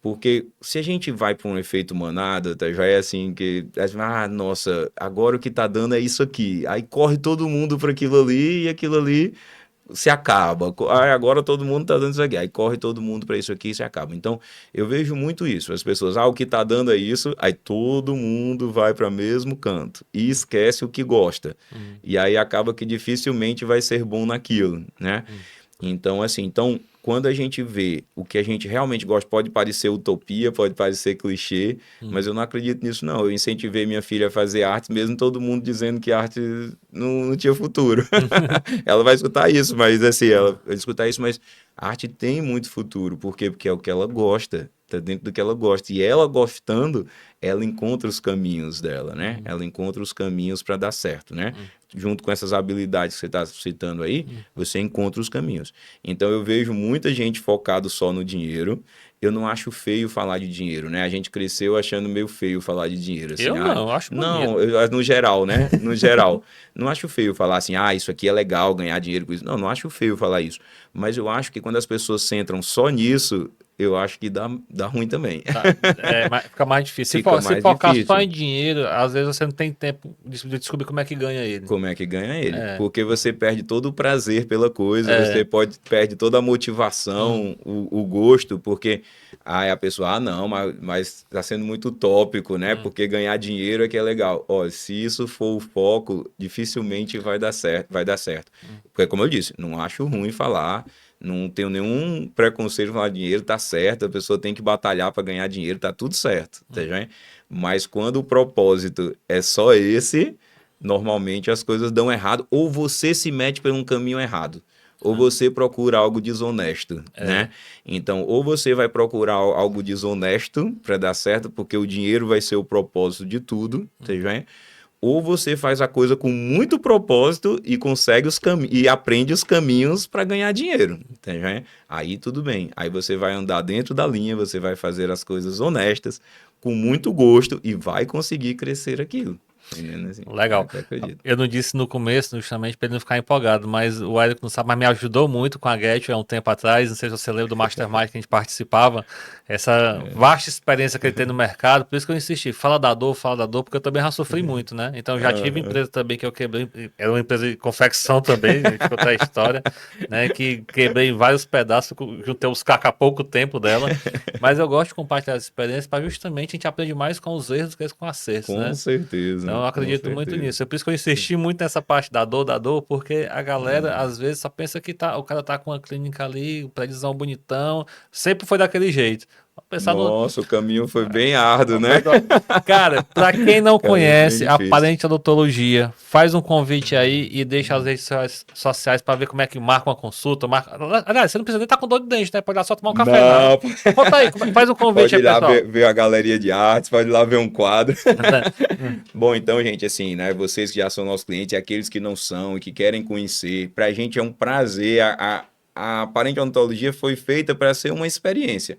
Porque se a gente vai para um efeito manada, tá, já é assim que, nossa, agora o que tá dando é isso aqui. Aí corre todo mundo para aquilo ali e aquilo ali se acaba. Agora todo mundo tá dando isso aqui. Aí corre todo mundo para isso aqui e se acaba. Então, eu vejo muito isso. As pessoas, o que tá dando é isso, aí todo mundo vai para o mesmo canto e esquece o que gosta. E aí acaba que dificilmente vai ser bom naquilo, né? Então, assim, quando a gente vê o que a gente realmente gosta, pode parecer utopia, pode parecer clichê, mas eu não acredito nisso, não. Eu incentivei minha filha a fazer arte, mesmo todo mundo dizendo que arte não tinha futuro. Ela vai escutar isso, mas assim, ela vai escutar isso, mas a arte tem muito futuro. Por quê? Porque é o que ela gosta, tá dentro do que ela gosta. E ela gostando, ela encontra os caminhos dela, né? Ela encontra os caminhos para dar certo, né? Junto com essas habilidades que você está citando aí, você encontra os caminhos. Então, eu vejo muita gente focado só no dinheiro. Eu não acho feio falar de dinheiro, né? A gente cresceu achando meio feio falar de dinheiro. Assim, Eu não, eu acho não, bonito. no geral, né? No geral. Não acho feio falar assim, isso aqui é legal, ganhar dinheiro com isso. Não acho feio falar isso. Mas eu acho que quando as pessoas centram só nisso, eu acho que dá ruim também. Fica mais difícil. Se focar só em dinheiro, às vezes você não tem tempo de descobrir como é que ganha ele. Como é que ganha ele? Porque você perde todo o prazer pela coisa, você perde toda a motivação, o gosto, porque a pessoa, não, mas está sendo muito utópico, né? Porque ganhar dinheiro é que é legal. Se isso for o foco, dificilmente vai dar certo. Porque, como eu disse, não acho ruim falar. Não tenho nenhum preconceito em falar de dinheiro, tá certo, a pessoa tem que batalhar para ganhar dinheiro, tá tudo certo, tá já? Mas quando o propósito é só esse, normalmente as coisas dão errado, ou você se mete por um caminho errado, ou você procura algo desonesto, né? Então, ou você vai procurar algo desonesto para dar certo, porque o dinheiro vai ser o propósito de tudo, tá já? Ou você faz a coisa com muito propósito e consegue e aprende os caminhos para ganhar dinheiro, entende? Aí tudo bem. Aí você vai andar dentro da linha, você vai fazer as coisas honestas, com muito gosto e vai conseguir crescer aquilo. Assim, legal. Eu não disse no começo, justamente para ele não ficar empolgado, mas o Érico não sabe, mas me ajudou muito com a Get há um tempo atrás. Não sei se você lembra do Mastermind que a gente participava. Essa vasta experiência que ele tem no mercado, por isso que eu insisti, fala da dor, porque eu também já sofri muito, né? Então eu já tive empresa também que eu quebrei, era uma empresa de confecção também, a gente contou a história, né? Que quebrei em vários pedaços, juntei os cacos há pouco tempo dela, mas eu gosto de compartilhar essa experiência para justamente a gente aprender mais com os erros do que com acertos, né? Com certeza. Então eu acredito muito nisso. É por isso que eu insisti muito nessa parte da dor, porque a galera às vezes só pensa que o cara tá com uma clínica ali, um prédiozão bonitão, sempre foi daquele jeito. Nossa, o caminho foi bem árduo, né? Cara, pra quem não conhece Aparente Odontologia, faz um convite aí e deixa as redes sociais pra ver como é que marca uma consulta. Aliás, você não precisa nem estar com dor de dente, né? Pode ir lá só tomar um café. Não. Conta aí, faz um convite aí, pessoal. Pode ir lá ver a galeria de artes, pode ir lá ver um quadro. Bom, então, gente, assim, né? Vocês que já são nossos clientes e aqueles que não são e que querem conhecer, pra gente é um prazer. A Aparente Odontologia foi feita para ser uma experiência.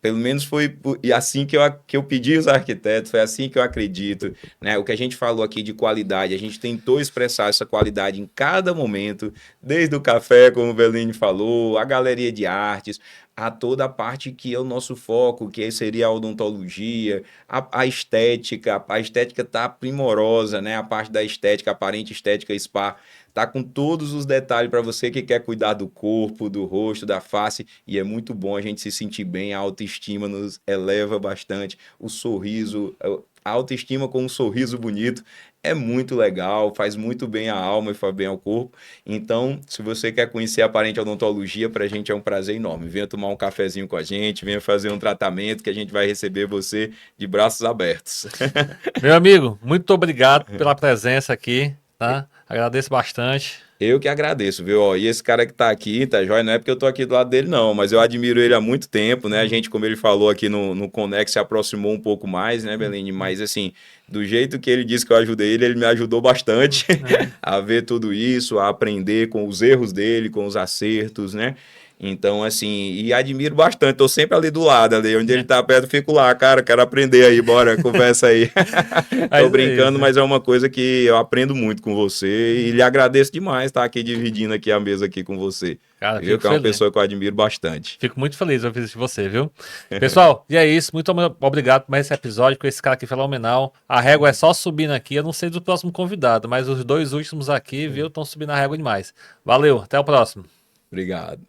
Pelo menos foi assim que eu pedi os arquitetos, foi assim que eu acredito, né? O que a gente falou aqui de qualidade, a gente tentou expressar essa qualidade em cada momento, desde o café, como o Bellini falou, a galeria de artes, a toda a parte que é o nosso foco, que seria a odontologia, a estética tá primorosa, né? A parte da estética, Aparente Estética Spa, tá com todos os detalhes para você que quer cuidar do corpo, do rosto, da face, e é muito bom a gente se sentir bem, a autoestima nos eleva bastante, o sorriso, a autoestima com um sorriso bonito é muito legal, faz muito bem à alma e faz bem ao corpo. Então, se você quer conhecer a Aparente Odontologia, para a gente é um prazer enorme. Venha tomar um cafezinho com a gente, venha fazer um tratamento que a gente vai receber você de braços abertos. Meu amigo, muito obrigado pela presença aqui, tá? Agradeço bastante. Eu que agradeço, viu? Ó, e esse cara que tá aqui, tá joia? Não é porque eu tô aqui do lado dele, não, mas eu admiro ele há muito tempo, né? A gente, como ele falou aqui no Conect, se aproximou um pouco mais, né, Belene? Mas assim, do jeito que ele disse que eu ajudei ele, ele me ajudou bastante a ver tudo isso, a aprender com os erros dele, com os acertos, né? Então, assim, e admiro bastante, tô sempre ali do lado, ali, onde ele tá perto, eu fico lá, cara, quero aprender aí, bora, conversa aí. Tô Mas é isso, brincando, né? mas é uma coisa que eu aprendo muito com você e lhe agradeço demais estar aqui dividindo aqui a mesa aqui com você. Cara, Viu? fico Que é uma feliz. pessoa que eu admiro bastante. Fico muito feliz de ouvir isso de você, viu? Pessoal, e é isso. Muito obrigado por mais esse episódio com esse cara aqui fenomenal. A régua é só subindo aqui. Eu não sei do próximo convidado, mas os dois últimos aqui, viu, estão subindo a régua demais. Valeu, até o próximo. Obrigado.